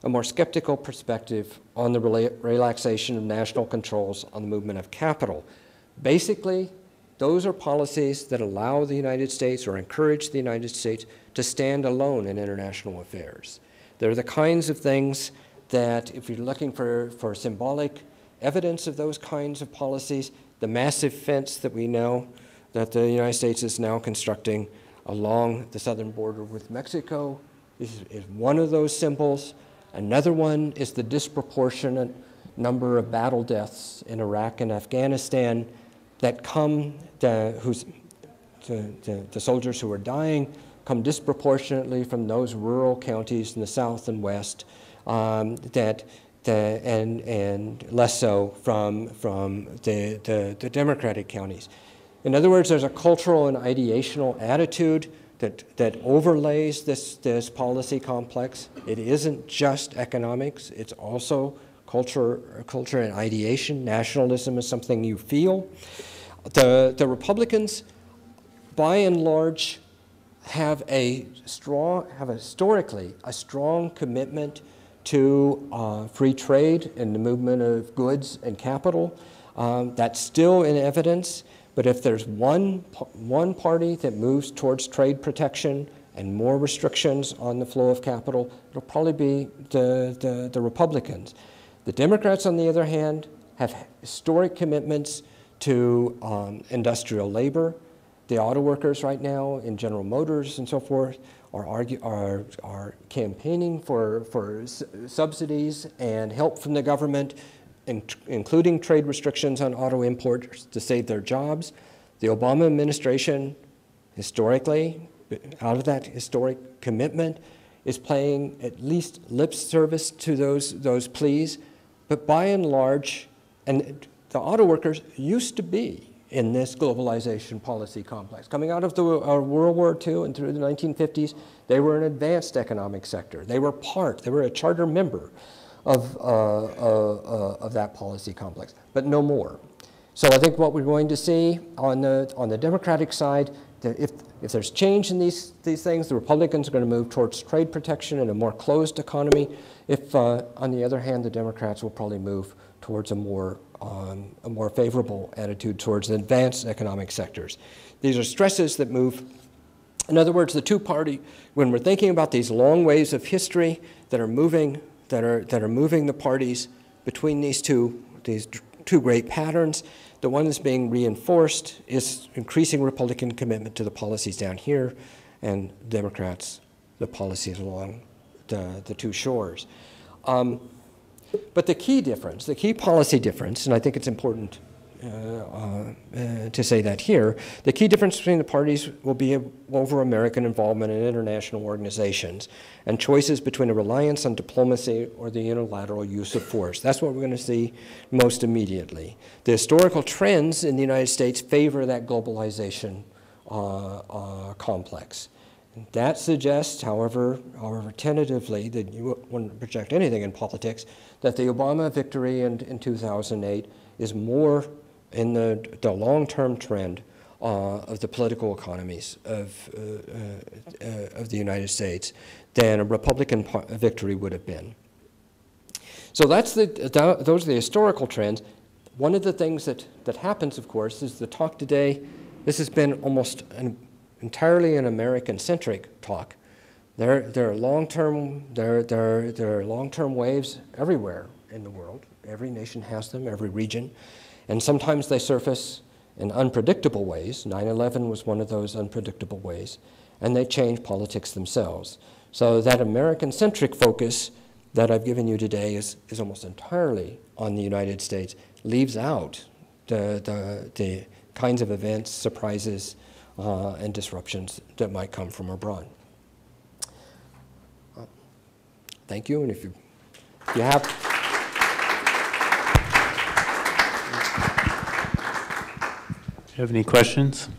a more skeptical perspective on the relaxation of national controls on the movement of capital. Basically, those are policies that allow the United States or encourage the United States to stand alone in international affairs. They're the kinds of things that, if you're looking for symbolic evidence of those kinds of policies, the massive fence that we know that the United States is now constructing along the southern border with Mexico is one of those symbols. Another one is the disproportionate number of battle deaths in Iraq and Afghanistan that come, the soldiers who are dying come disproportionately from those rural counties in the south and west, and less so from the Democratic counties. In other words, there's a cultural and ideational attitude that overlays this policy complex. It isn't just economics, it's also culture and ideation. Nationalism is something you feel. The Republicans, by and large, have historically a strong commitment to free trade and the movement of goods and capital. That's still in evidence, but if there's one party that moves towards trade protection and more restrictions on the flow of capital, it'll probably be the Republicans. The Democrats, on the other hand, have historic commitments to industrial labor. The auto workers right now in General Motors and so forth are campaigning for subsidies and help from the government, including trade restrictions on auto imports to save their jobs. The Obama administration, historically, out of that historic commitment, is paying at least lip service to those pleas. But by and large, and the auto workers used to be in this globalization policy complex. Coming out of the World War II and through the 1950s, they were an advanced economic sector. They were a charter member of that policy complex, but no more. So I think what we're going to see on the Democratic side, that if there's change in these things, the Republicans are going to move towards trade protection and a more closed economy. If, on the other hand, the Democrats will probably move towards a more favorable attitude towards the advanced economic sectors. These are stresses that move. In other words, the two-party, when we're thinking about these long waves of history that are moving the parties between these two great patterns, the one that's being reinforced is increasing Republican commitment to the policies down here, and Democrats, the policies along the two shores. But the key difference, the key policy difference, and I think it's important to say that here, the key difference between the parties will be over American involvement in international organizations and choices between a reliance on diplomacy or the unilateral use of force. That's what we're going to see most immediately. The historical trends in the United States favor that globalization complex. That suggests, however tentatively, that you wouldn't project anything in politics, that the Obama victory in 2008 is more in the long-term trend of the political economies of the United States than a Republican victory would have been. So those are the historical trends. One of the things that happens, of course, is the talk today. This has been almost entirely an American-centric talk. There are long-term waves everywhere in the world. Every nation has them, every region. And sometimes they surface in unpredictable ways. 9/11 was one of those unpredictable ways. And they change politics themselves. So that American-centric focus that I've given you today is almost entirely on the United States, leaves out the kinds of events, surprises, and disruptions that might come from abroad. Thank you, and if you have... Do you have any questions?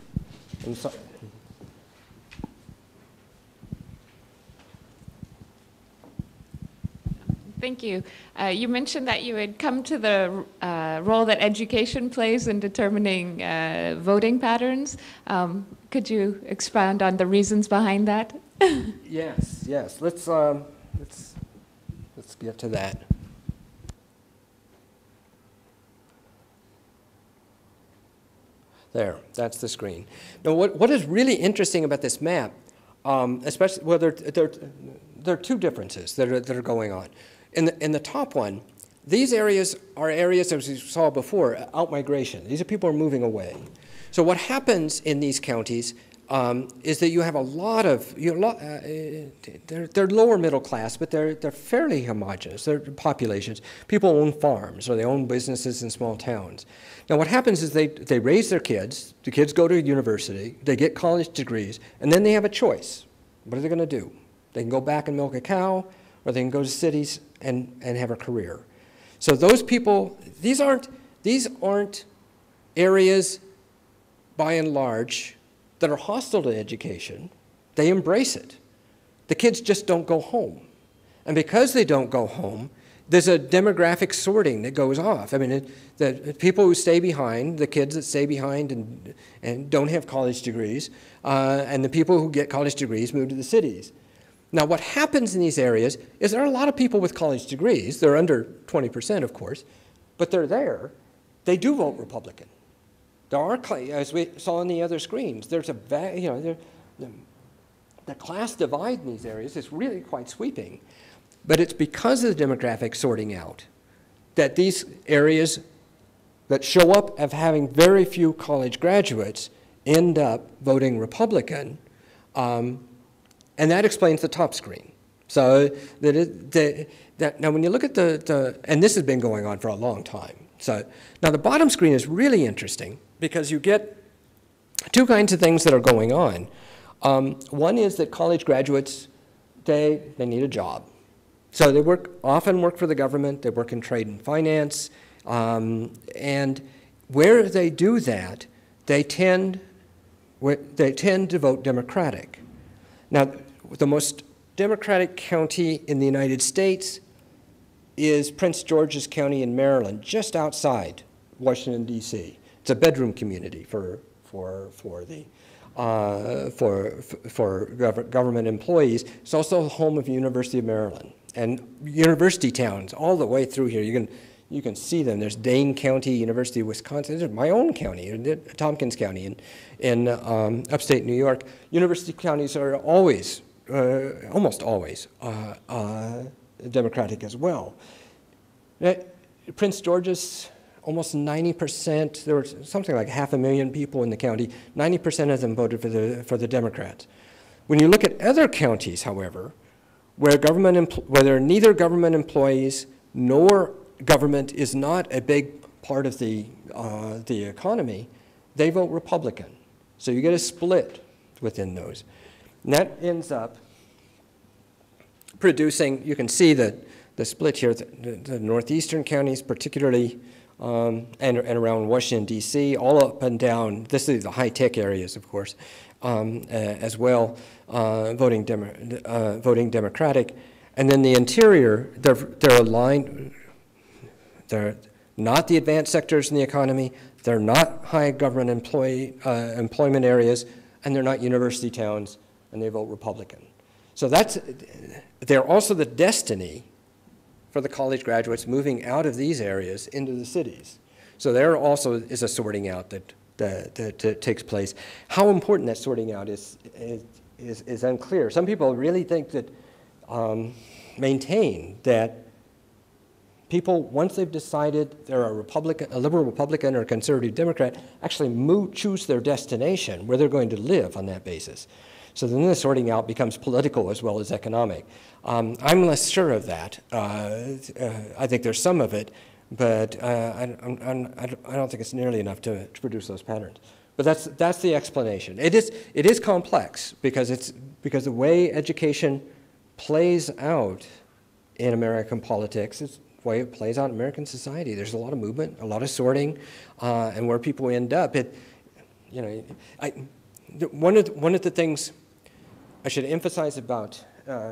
I'm sorry. Thank you. You mentioned that you had come to the role that education plays in determining voting patterns. Could you expound on the reasons behind that? Yes. Let's get to that. There, that's the screen. Now, what is really interesting about this map, especially, well, there are two differences that are going on. In the top one, these areas are areas, as we saw before, out-migration. These are people who are moving away. So what happens in these counties is that you have a lot of, they're lower middle class, but they're fairly homogeneous. They're populations. People own farms or they own businesses in small towns. Now what happens is they raise their kids, the kids go to university, they get college degrees, and then they have a choice. What are they going to do? They can go back and milk a cow, or they can go to cities and have a career. So those people, these aren't areas, by and large, that are hostile to education. They embrace it. The kids just don't go home. And because they don't go home, there's a demographic sorting that goes off. I mean, the people who stay behind, the kids that stay behind and don't have college degrees, and the people who get college degrees move to the cities. Now, what happens in these areas is there are a lot of people with college degrees. They're under 20%, of course, but they're there. They do vote Republican. There are, as we saw on the other screens, there's the class divide in these areas is really quite sweeping. But it's because of the demographic sorting out that these areas that show up as having very few college graduates end up voting Republican, and that explains the top screen. So now when you look at and this has been going on for a long time. So now the bottom screen is really interesting because you get two kinds of things that are going on. One is that college graduates, they need a job. So they often work for the government, they work in trade and finance, and where they do that, they tend to vote Democratic. Now, the most Democratic county in the United States is Prince George's County in Maryland, just outside Washington, D.C. It's a bedroom community for government employees. It's also the home of the University of Maryland. And university towns all the way through here. You can see them. There's Dane County, University of Wisconsin. There's my own county, Tompkins County in upstate New York. University counties are always, almost always, Democratic as well. Prince George's, almost 90%, there were something like 500,000 people in the county, 90% of them voted for the Democrats. When you look at other counties, however, where there are neither government employees nor government is not a big part of the economy, they vote Republican. So you get a split within those. And that ends up producing, you can see the split here, the northeastern counties particularly, and around Washington, D.C., all up and down, this is the high-tech areas, of course, as well, voting Democratic. And then the interior, they're aligned, they're not the advanced sectors in the economy, they're not high government employment areas, and they're not university towns, and they vote Republican. So they're also the destiny for the college graduates moving out of these areas into the cities. So there also is a sorting out that takes place. How important that sorting out is unclear. Some people really think that, maintain that people, once they've decided they're a liberal Republican or a conservative Democrat, actually choose their destination, where they're going to live on that basis. So then the sorting out becomes political as well as economic. I'm less sure of that. I think there's some of it, but I don't think it's nearly enough to produce those patterns. But that's the explanation. It is complex because the way education plays out in American politics is the way it plays out in American society. There's a lot of movement, a lot of sorting, and where people end up. One of the things I should emphasize about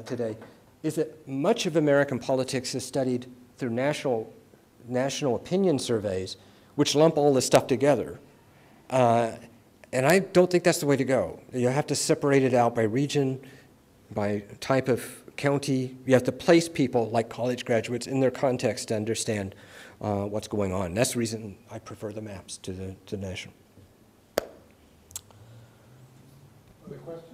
today is that much of American politics is studied through national opinion surveys, which lump all this stuff together. And I don't think that's the way to go. You have to separate it out by region, by type of county. You have to place people like college graduates in their context to understand what's going on. That's the reason I prefer the maps to the national. Other questions?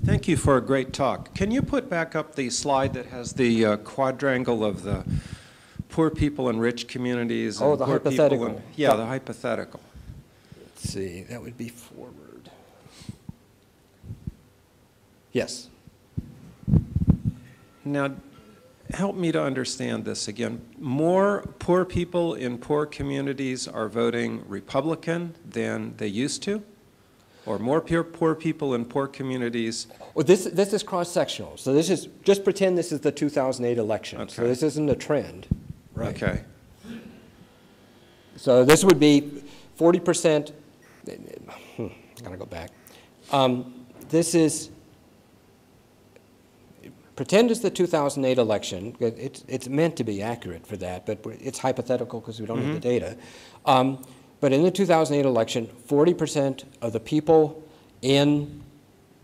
Thank you for a great talk. Can you put back up the slide that has the quadrangle of the poor people in rich communities? Oh, and the poor hypothetical. People yeah, the hypothetical. Let's see, that would be forward. Yes. Now, help me to understand this again. More poor people in poor communities are voting Republican than they used to? Or more poor people in poor communities? Well, this is cross-sectional. So this is, just pretend this is the 2008 election. Okay. So this isn't a trend. Right. Okay. So this would be 40%. Gotta go back. This is pretend it's the 2008 election. It's meant to be accurate for that, but it's hypothetical because we don't have the data. But in the 2008 election, 40% of the people in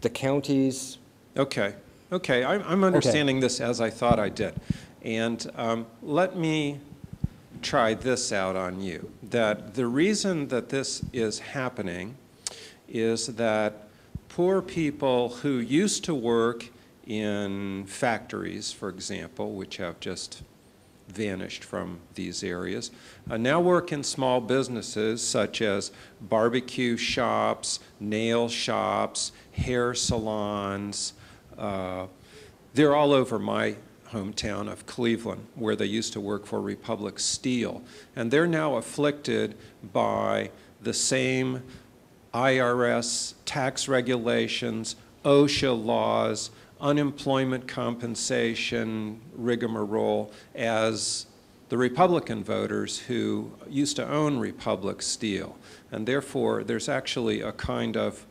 the counties. Okay, okay, I'm understanding this as I thought I did. And let me try this out on you, that the reason that this is happening is that poor people who used to work in factories, for example, which have just vanished from these areas, now work in small businesses such as barbecue shops, nail shops, hair salons. They're all over my hometown of Cleveland, where they used to work for Republic Steel. And they're now afflicted by the same IRS tax regulations, OSHA laws, unemployment compensation rigmarole as the Republican voters who used to own Republic Steel. And therefore, there's actually a kind of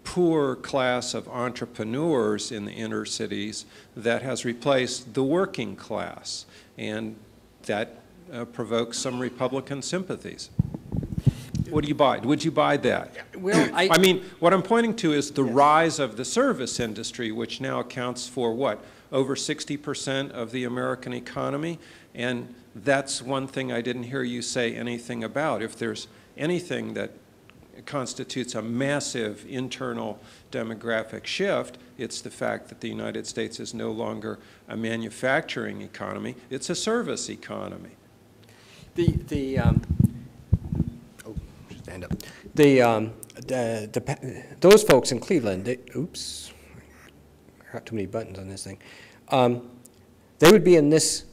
poor class of entrepreneurs in the inner cities that has replaced the working class. And that provokes some Republican sympathies. What do you buy? Would you buy that? Well, I mean, what I'm pointing to is the rise of the service industry, which now accounts for what? Over 60% of the American economy. And that's one thing I didn't hear you say anything about. If there's anything that constitutes a massive internal demographic shift, it's the fact that the United States is no longer a manufacturing economy, it's a service economy. Stand up. Those folks in Cleveland, oops, I got too many buttons on this thing. They would be in this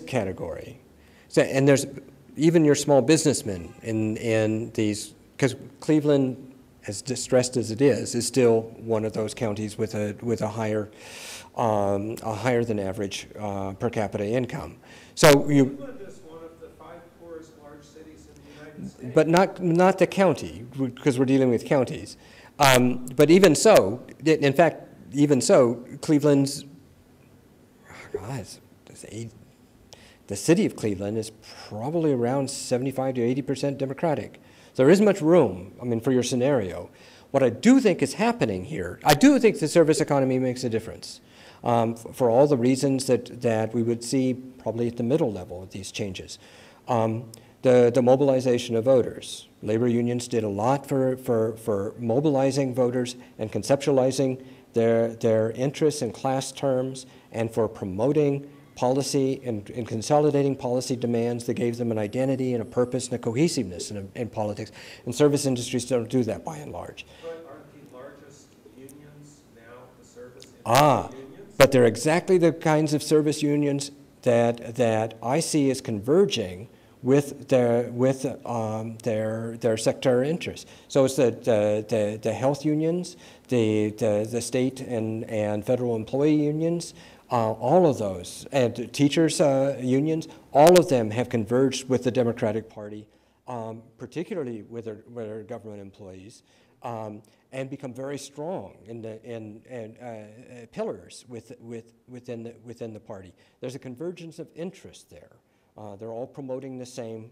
category. So, and there's even your small businessmen in these, because Cleveland, as distressed as it is still one of those counties with a higher than average per capita income. So you. But not the county, because we're dealing with counties. But even so, in fact, even so, Cleveland's, the city of Cleveland is probably around 75 to 80% Democratic. So there isn't much room, I mean, for your scenario. What I do think is happening here, I do think the service economy makes a difference for all the reasons that we would see probably at the middle level of these changes. The mobilization of voters. Labor unions did a lot for mobilizing voters and conceptualizing their interests in class terms and for promoting policy and consolidating policy demands that gave them an identity and a purpose and a cohesiveness in politics. And service industries don't do that by and large. But aren't the largest unions now the service industry unions? But they're exactly the kinds of service unions that I see as converging with their sector interests. So it's the health unions, the state and federal employee unions, all of those, and teachers unions, all of them have converged with the Democratic Party, particularly with their government employees, and become very strong in pillars within the party. There's a convergence of interest there. They're all promoting the same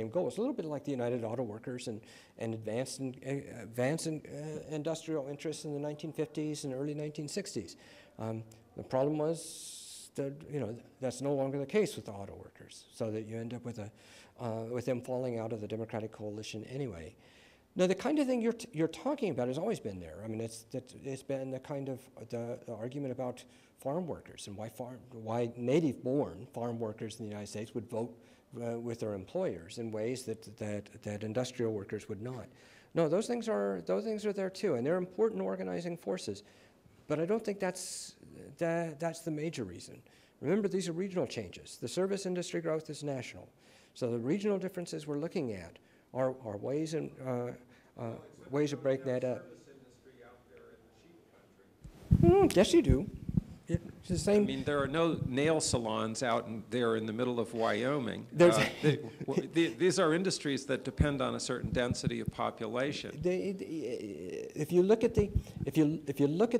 goal. It's a little bit like the United Auto Workers and advancing industrial interests in the 1950s and early 1960s. The problem was that that's no longer the case with the auto workers, so that you end up with them falling out of the Democratic coalition anyway. Now, the kind of thing you're talking about has always been there. I mean, it's been the kind of the argument about farm workers and why native-born farm workers in the United States would vote with their employers in ways that industrial workers would not. No, those things are there too, and they're important organizing forces. But I don't think that's the major reason. Remember, these are regional changes. The service industry growth is national, so the regional differences we're looking at are ways of breaking that up. Yes, you do. It's the same. I mean, there are no nail salons out there in the middle of Wyoming. These are industries that depend on a certain density of population. if you look at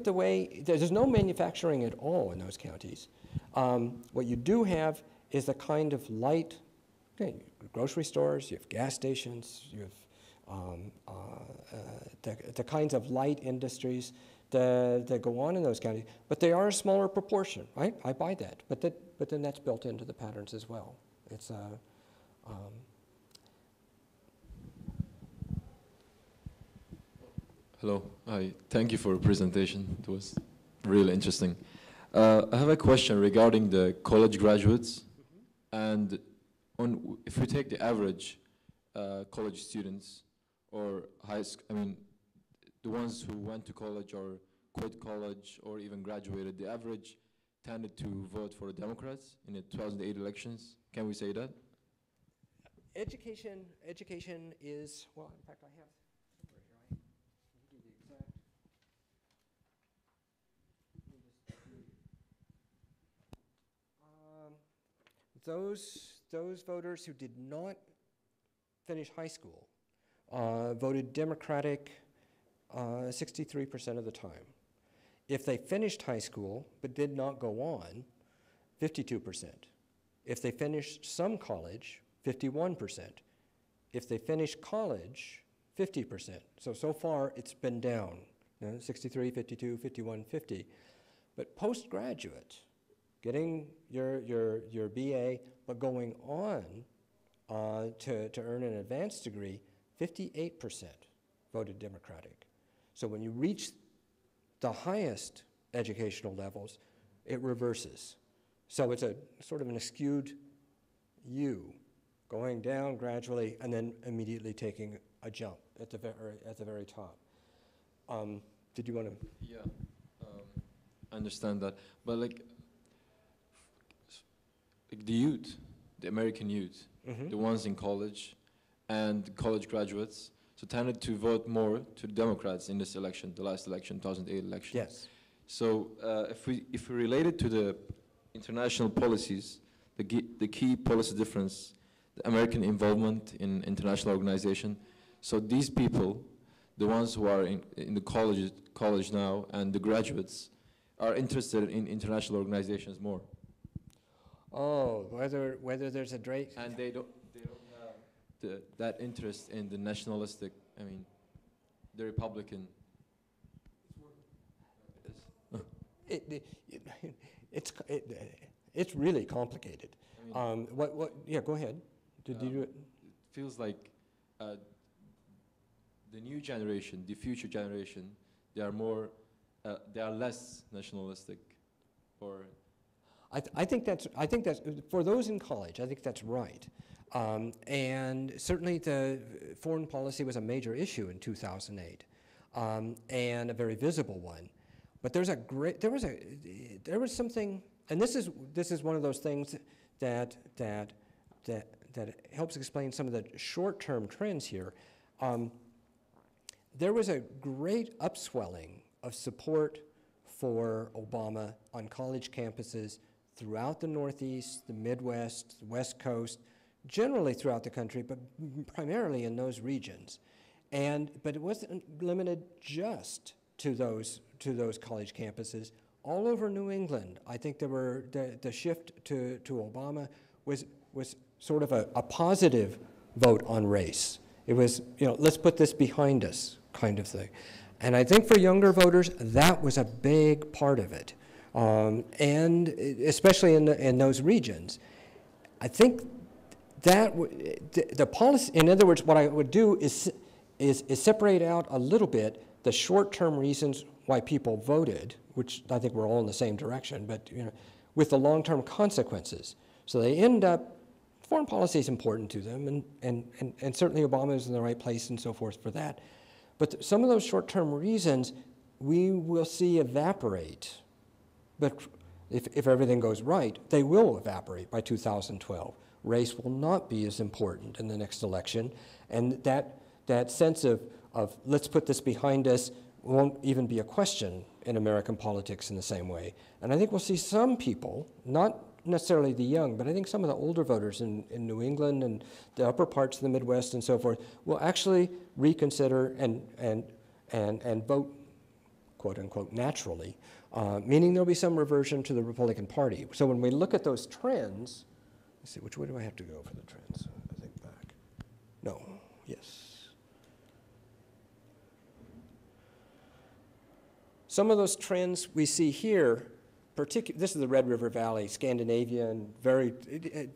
the way, there's no manufacturing at all in those counties. What you do have is a kind of light, okay, grocery stores, you have gas stations, you have the kinds of light industries that go on in those counties, but they are a smaller proportion, right? I buy that, but then that's built into the patterns as well. It's Hello. Hi. Thank you for the presentation. It was really interesting. I have a question regarding the college graduates. And if we take the average college students or the ones who went to college or quit college or even graduated, the average tended to vote for the Democrats in the 2008 elections. Can we say that? education is, well, in fact, I have, where here, I can give you the exact. Those voters who did not finish high school voted Democratic 63% of the time. If they finished high school but did not go on, 52%. If they finished some college, 51%. If they finished college, 50%. So far it's been down, 63, 52, 51, 50. But postgraduate, getting your BA, but going on to earn an advanced degree, 58% voted Democratic. So when you reach the highest educational levels, it reverses. So it's a sort of an skewed U, going down gradually and then immediately taking a jump at the very top. Did you want to? Yeah, I understand that. But like the youth, the American youth, the ones in college and college graduates, so tended to vote more to the Democrats in this election, the last election, 2008 election. Yes. So if we relate it to the international policies, the key policy difference, the American involvement in international organization. So these people, the ones who are in the college now and the graduates, are interested in international organizations more. Oh, whether there's a Drake. And they don't have that interest in the nationalistic, the Republican. It's really complicated. Yeah, go ahead. Did you do it? It feels like the new generation, the future generation, they are less nationalistic, or. I think that's for those in college. I think that's right, and certainly the foreign policy was a major issue in 2008, and a very visible one. But there was something, and this is one of those things that helps explain some of the short-term trends here. There was a great upswelling of support for Obama on college campuses throughout the Northeast, the Midwest, the West Coast, generally throughout the country, but primarily in those regions. But it wasn't limited just to those college campuses. All over New England, I think the shift to Obama was sort of a positive vote on race. It was, let's put this behind us kind of thing. And I think for younger voters, that was a big part of it. And especially in those regions. I think that the policy, in other words, what I would do is separate out a little bit the short-term reasons why people voted, which I think we're all in the same direction, but with the long-term consequences. So they end up, foreign policy is important to them, and certainly Obama is in the right place and so forth for that. But some of those short-term reasons we will see evaporate. But if everything goes right, they will evaporate by 2012. Race will not be as important in the next election, and that sense of let's put this behind us won't even be a question in American politics in the same way. And I think we'll see some people, not necessarily the young, but I think some of the older voters in New England and the upper parts of the Midwest and so forth will actually reconsider and vote, quote unquote, naturally, meaning there'll be some reversion to the Republican Party. So when we look at those trends, let's see, which way do I have to go for the trends? I think back. No, yes. Some of those trends we see here, this is the Red River Valley, Scandinavian, very,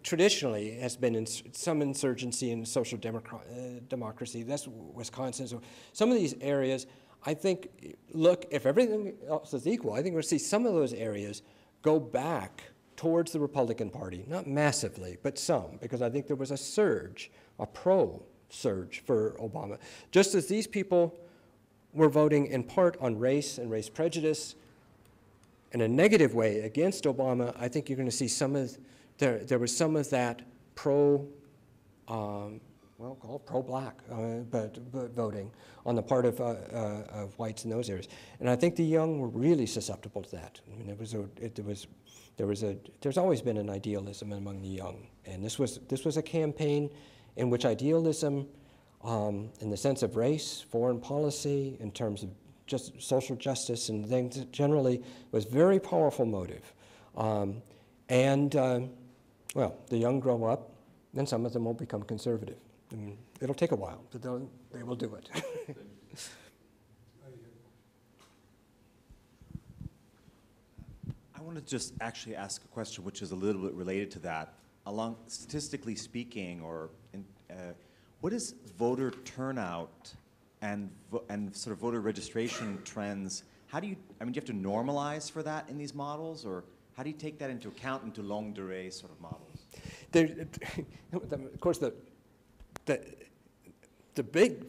traditionally has been some insurgency in social democracy. That's Wisconsin. So some of these areas, I think, look, if everything else is equal, I think we'll see some of those areas go back towards the Republican Party, not massively, but some, because I think there was a surge, a pro-surge for Obama. Just as these people were voting in part on race and race prejudice in a negative way against Obama, I think you're going to see some of, there was some of that well, called pro-black, but voting on the part of whites in those areas. And I think the young were really susceptible to that. I mean, there's always been an idealism among the young. And this was a campaign in which idealism, in the sense of race, foreign policy, in terms of just social justice and things, generally was very powerful motive. Well, the young grow up, and some of them will become conservative. I mean, it'll take a while, but they will do it. I want to just actually ask a question which is a little bit related to that. Statistically speaking, what is voter turnout and sort of voter registration trends? How do you, do you have to normalize for that in these models, or how do you take that into account into longue durée sort of models? Of course, the big,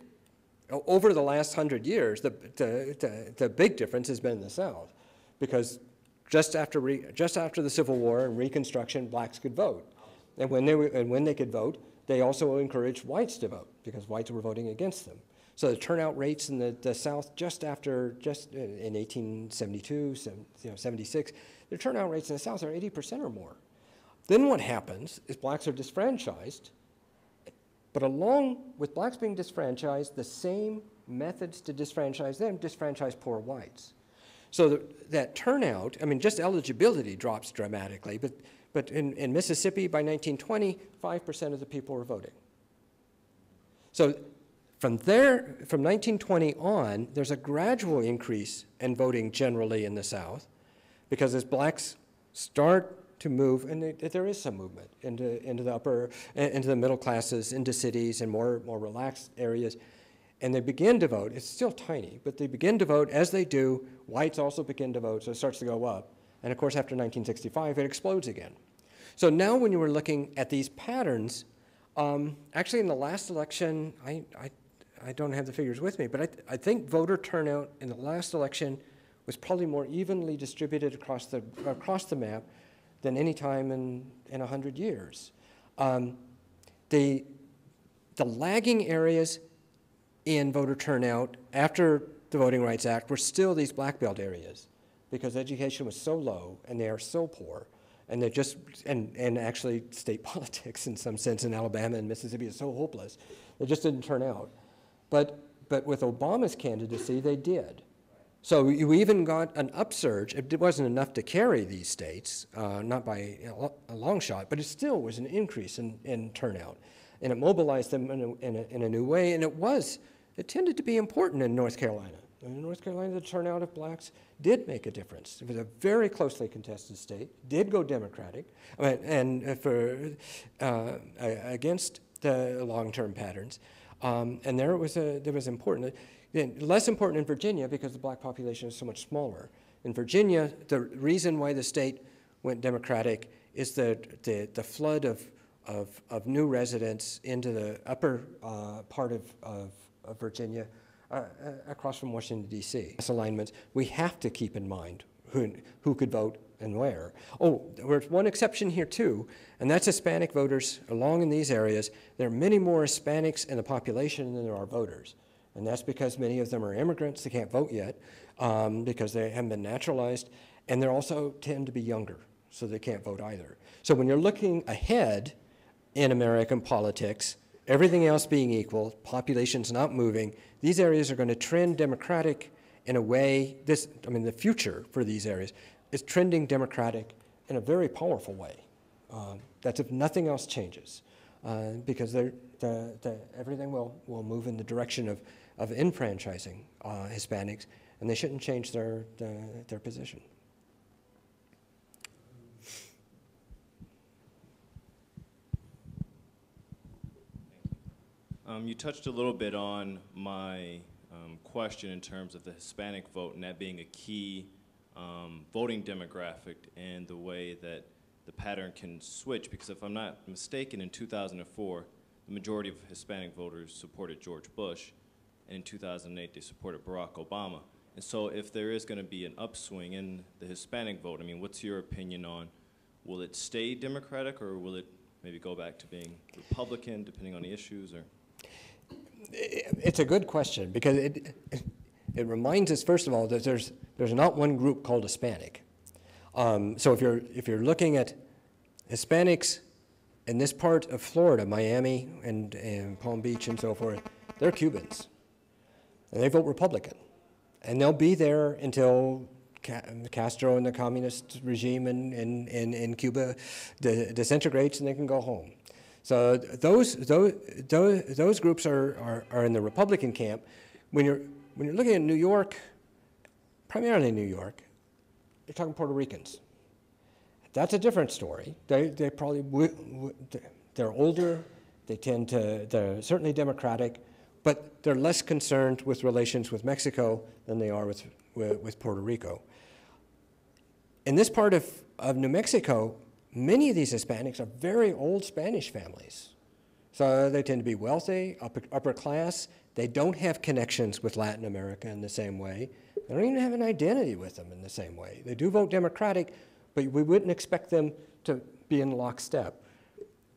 over the last 100 years, the big difference has been in the South, because just after the Civil War and Reconstruction, blacks could vote, and when they could vote, they also encouraged whites to vote because whites were voting against them. So the turnout rates in the South just in 1872, 76, the turnout rates in the South are 80% or more. Then what happens is blacks are disfranchised, but along with blacks being disfranchised, the same methods to disfranchise them disfranchise poor whites. So that turnout, just eligibility drops dramatically, but in Mississippi by 1920, 5% of the people were voting. So from 1920 on, there's a gradual increase in voting generally in the South, because as blacks start to move, and there is some movement into the middle classes, into cities and more relaxed areas, and they begin to vote. It's still tiny, but they begin to vote. As they do, whites also begin to vote, so it starts to go up. And of course, after 1965, it explodes again. So now when you were looking at these patterns, actually in the last election, I don't have the figures with me, but I think voter turnout in the last election was probably more evenly distributed across the map than any time in 100 years. The lagging areas in voter turnout after the Voting Rights Act were still these black belt areas, because education was so low and they are so poor, and and actually state politics in some sense in Alabama and Mississippi is so hopeless, they just didn't turn out. But with Obama's candidacy, they did. So you even got an upsurge. It wasn't enough to carry these states, not by a long shot, but it still was an increase in turnout. And it mobilized them in a new way, and it tended to be important in North Carolina. In North Carolina, the turnout of blacks did make a difference. It was a very closely contested state, did go Democratic, and against the long-term patterns. And there was important. Less important in Virginia because the black population is so much smaller. In Virginia, the reason why the state went Democratic is the flood of new residents into the upper part of Virginia across from Washington, D.C. Alignments, we have to keep in mind who could vote and where. Oh, there's one exception here too, and that's Hispanic voters along in these areas. There are many more Hispanics in the population than there are voters. And that's because many of them are immigrants. They can't vote yet because they haven't been naturalized. And they also tend to be younger, so they can't vote either. So when you're looking ahead in American politics, everything else being equal, population's not moving, these areas are going to trend democratic in a way, the future for these areas is trending democratic in a very powerful way. That's if nothing else changes, because everything will move in the direction of enfranchising Hispanics, and they shouldn't change their position. You touched a little bit on my question in terms of the Hispanic vote and that being a key voting demographic and the way that the pattern can switch, because if I'm not mistaken, in 2004, the majority of Hispanic voters supported George Bush, and in 2008, they supported Barack Obama. And so if there is going to be an upswing in the Hispanic vote, I mean, what's your opinion on, will it stay Democratic, or will it maybe go back to being Republican, depending on the issues? Or It's a good question, because it reminds us, first of all, that there's not one group called Hispanic. So if you're looking at Hispanics in this part of Florida, Miami and Palm Beach and so forth, they're Cubans, and they vote Republican, and they'll be there until Castro and the communist regime in Cuba disintegrates, and they can go home. So those groups are in the Republican camp. When you're looking at New York, primarily New York, you're talking Puerto Ricans. That's a different story. They probably they're older. They're certainly democratic, but they're less concerned with relations with Mexico than they are with Puerto Rico. In this part of New Mexico, many of these Hispanics are very old Spanish families. So they tend to be wealthy, upper class. They don't have connections with Latin America in the same way. They don't even have an identity with them in the same way. They do vote Democratic, but we wouldn't expect them to be in lockstep.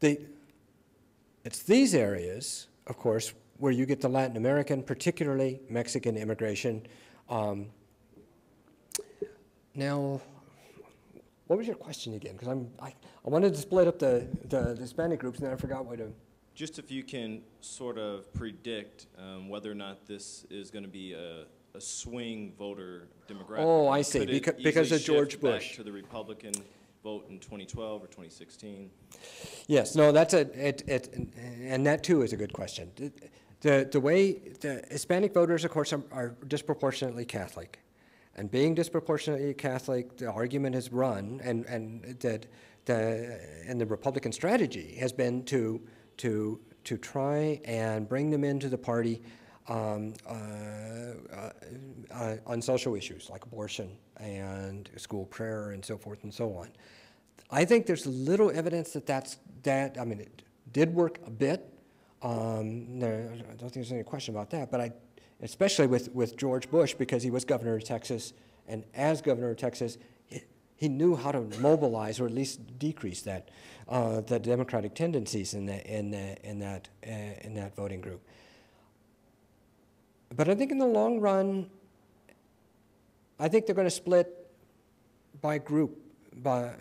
It's these areas, of course, where you get the Latin American, particularly Mexican immigration. Now, what was your question again? Because I wanted to split up the Hispanic groups, and then I forgot what to. just if you can sort of predict whether or not this is going to be a swing voter demographic. Oh, I see, because of George Bush. Back to the Republican vote in 2012 or 2016? Yes, no, and that too is a good question. The way the Hispanic voters, of course, are disproportionately Catholic. And being disproportionately Catholic, the argument has run, and the Republican strategy has been to try and bring them into the party on social issues like abortion and school prayer and so forth and so on. I think there's little evidence that I mean, it did work a bit. I don't think there's any question about that, but especially with George Bush, because he was governor of Texas, and as governor of Texas, he knew how to mobilize or at least decrease the Democratic tendencies in that voting group. But I think in the long run, I think they're going to split by group, by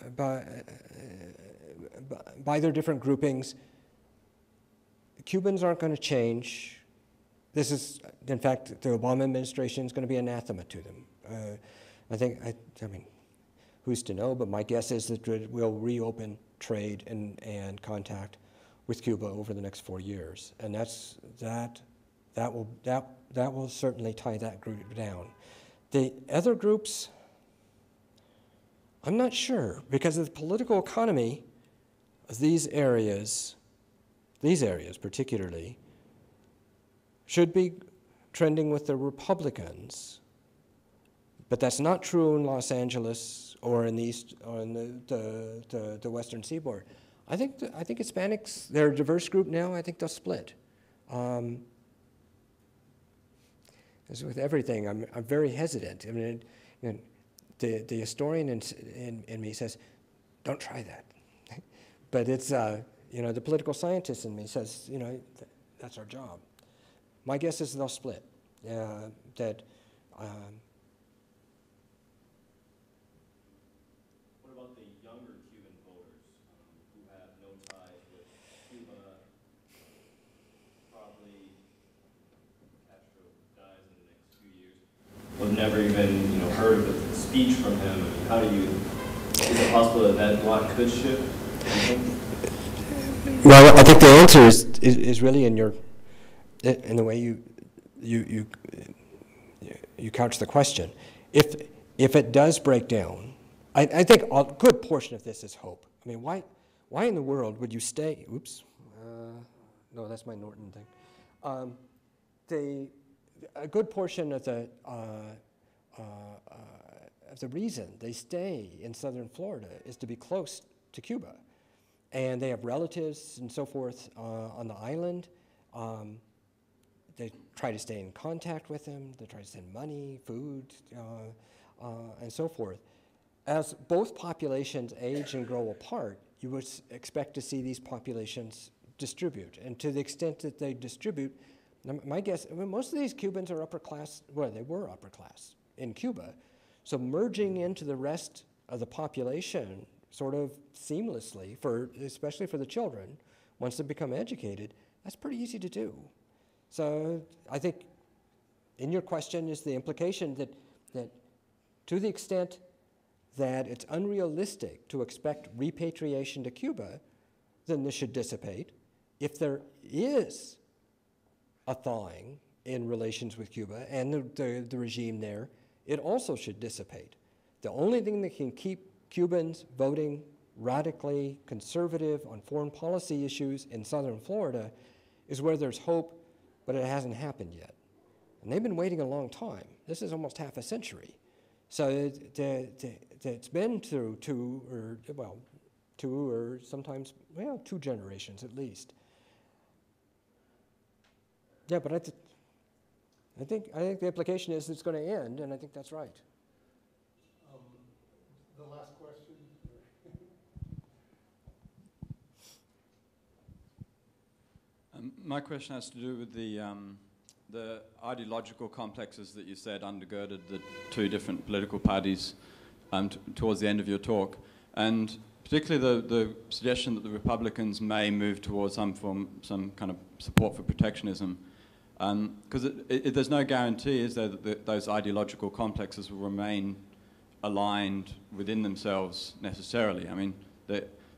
their different groupings. Cubans aren't going to change. This is, in fact, the Obama administration is going to be anathema to them. I mean, who's to know? But my guess is that we'll reopen trade and contact with Cuba over the next 4 years, and that will certainly tie that group down. The other groups, I'm not sure, because of the political economy of these areas particularly, should be trending with the Republicans, but that's not true in Los Angeles or in the East or in the Western Seaboard. I think Hispanics, they're a diverse group now. I think they'll split. As with everything, I'm very hesitant. I mean, the historian in me says, "Don't try that," but it's the political scientist in me says, that's our job. My guess is they'll split. What about the younger Cuban voters who have no ties with Cuba? never even heard of a speech from him. I mean, how do you? Is it possible that that lot could shift? Well, I think the answer is really in the way you couch the question. If it does break down, I think a good portion of this is hope. I mean, why in the world would you stay? Oops, no, that's my Norton thing. A good portion of the reason they stay in southern Florida is to be close to Cuba. And they have relatives and so forth on the island. They try to stay in contact with them. They try to send money, food, and so forth. As both populations age and grow apart, you would expect to see these populations distribute. And to the extent that they distribute, my guess, I mean, most of these Cubans are upper class, well, they were upper class in Cuba. So merging into the rest of the population sort of seamlessly, especially for the children, once they become educated, that's pretty easy to do. So I think in your question is the implication that to the extent that it's unrealistic to expect repatriation to Cuba, then this should dissipate. If there is a thawing in relations with Cuba and the regime there, it also should dissipate. The only thing that can keep Cubans voting radically conservative on foreign policy issues in southern Florida is where there's hope, but it hasn't happened yet. And they've been waiting a long time. This is almost half a century. So it's been through two or sometimes, well, 2 generations at least. Yeah, but I think the implication is it's going to end, and I think that's right. The last question. My question has to do with the ideological complexes that you said undergirded the 2 different political parties towards the end of your talk, and particularly the suggestion that the Republicans may move towards some kind of support for protectionism. Because there's no guarantee, is there, that those ideological complexes will remain aligned within themselves necessarily. I mean,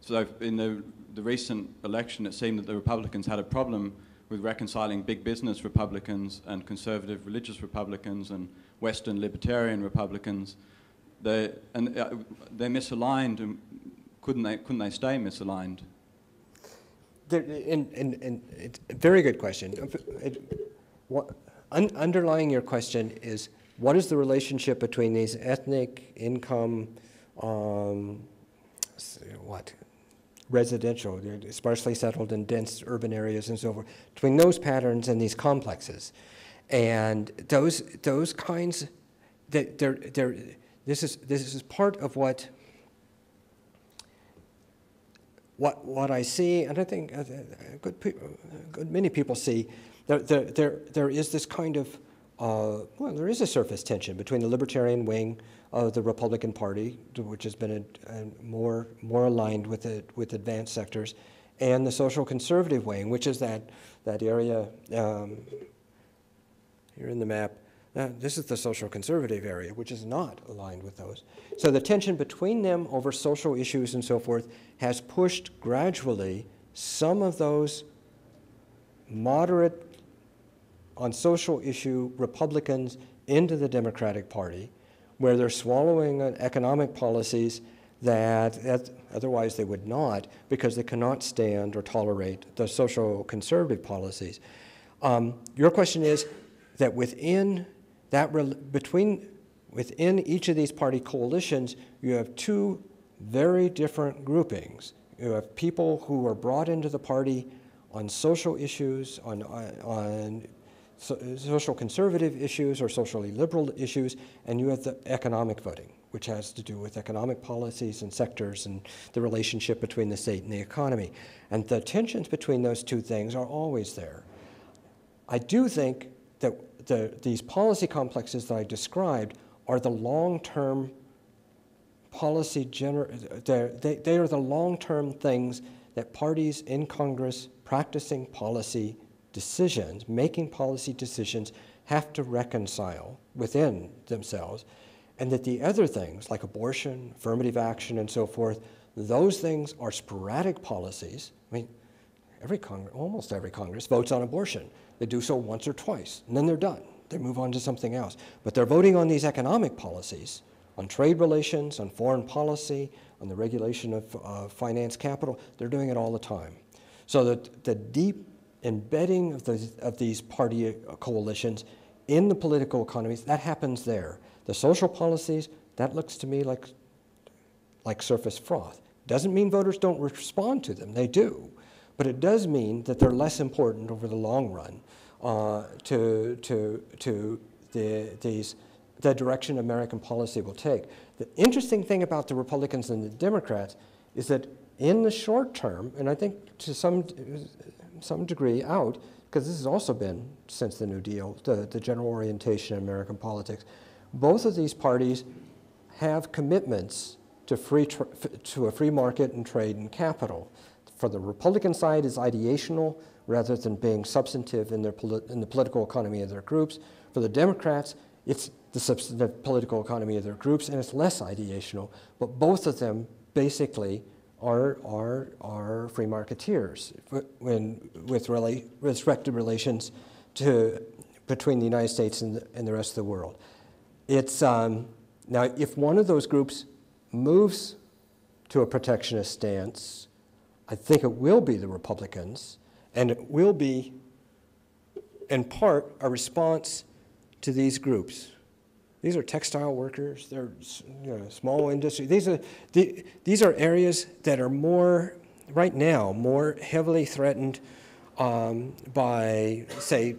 so in the recent election, it seemed that the Republicans had a problem with reconciling big business Republicans and conservative religious Republicans and Western libertarian Republicans. They're misaligned, and couldn't they stay misaligned? It's a very good question. Underlying your question is, what is the relationship between these ethnic, income, residential, sparsely settled and dense urban areas and so forth, between those patterns and these complexes? And those kinds, this is part of what I see, and I think many people see. There is this kind of there is a surface tension between the libertarian wing of the Republican Party, which has been more aligned with advanced sectors, and the social conservative wing, which is that area here in the map. This is the social conservative area, which is not aligned with those. So the tension between them over social issues and so forth has pushed gradually some of those moderate on social issue Republicans into the Democratic Party, where they're swallowing economic policies that otherwise they would not, because they cannot stand or tolerate the social conservative policies. Your question is that within each of these party coalitions, you have 2 very different groupings. You have people who are brought into the party on social issues, on social conservative issues or socially liberal issues, and you have the economic voting, which has to do with economic policies and sectors and the relationship between the state and the economy. And the tensions between those 2 things are always there. I do think that these policy complexes that I described are the long-term policy, they are the long-term things that parties in Congress practicing policy decisions, making policy decisions, have to reconcile within themselves, and that the other things, like abortion, affirmative action, and so forth, those things are sporadic policies. I mean, almost every Congress votes on abortion. They do so once or twice, and then they're done. They move on to something else. But they're voting on these economic policies, on trade relations, on foreign policy, on the regulation of finance capital. They're doing it all the time. So that the deep embedding of these party coalitions in the political economies, that happens there. The social policies, that looks to me like surface froth. Doesn't mean voters don't respond to them, they do. But it does mean that they're less important over the long run to the direction American policy will take. The interesting thing about the Republicans and the Democrats is that in the short term, and I think to some degree out, because this has also been since the New Deal, the general orientation in American politics, both of these parties have commitments to a free market and trade and capital. For the Republican side, it's ideational rather than being substantive in the political economy of their groups. For the Democrats, it's the substantive political economy of their groups, and it's less ideational. But both of them basically are free marketeers with respect to relations between the United States and the rest of the world. It's now, if one of those groups moves to a protectionist stance, I think it will be the Republicans, and it will be, in part, a response to these groups. These are textile workers, they're small industry. These are areas that are more, right now, more heavily threatened by, say,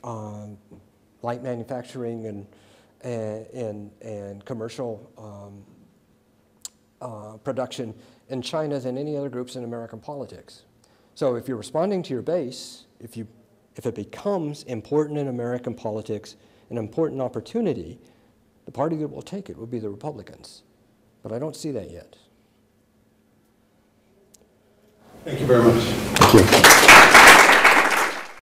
light manufacturing and commercial production in China than any other groups in American politics. So if you're responding to your base, if it becomes important in American politics, an important opportunity, the party that will take it will be the Republicans. But I don't see that yet. Thank you very much. Thank you.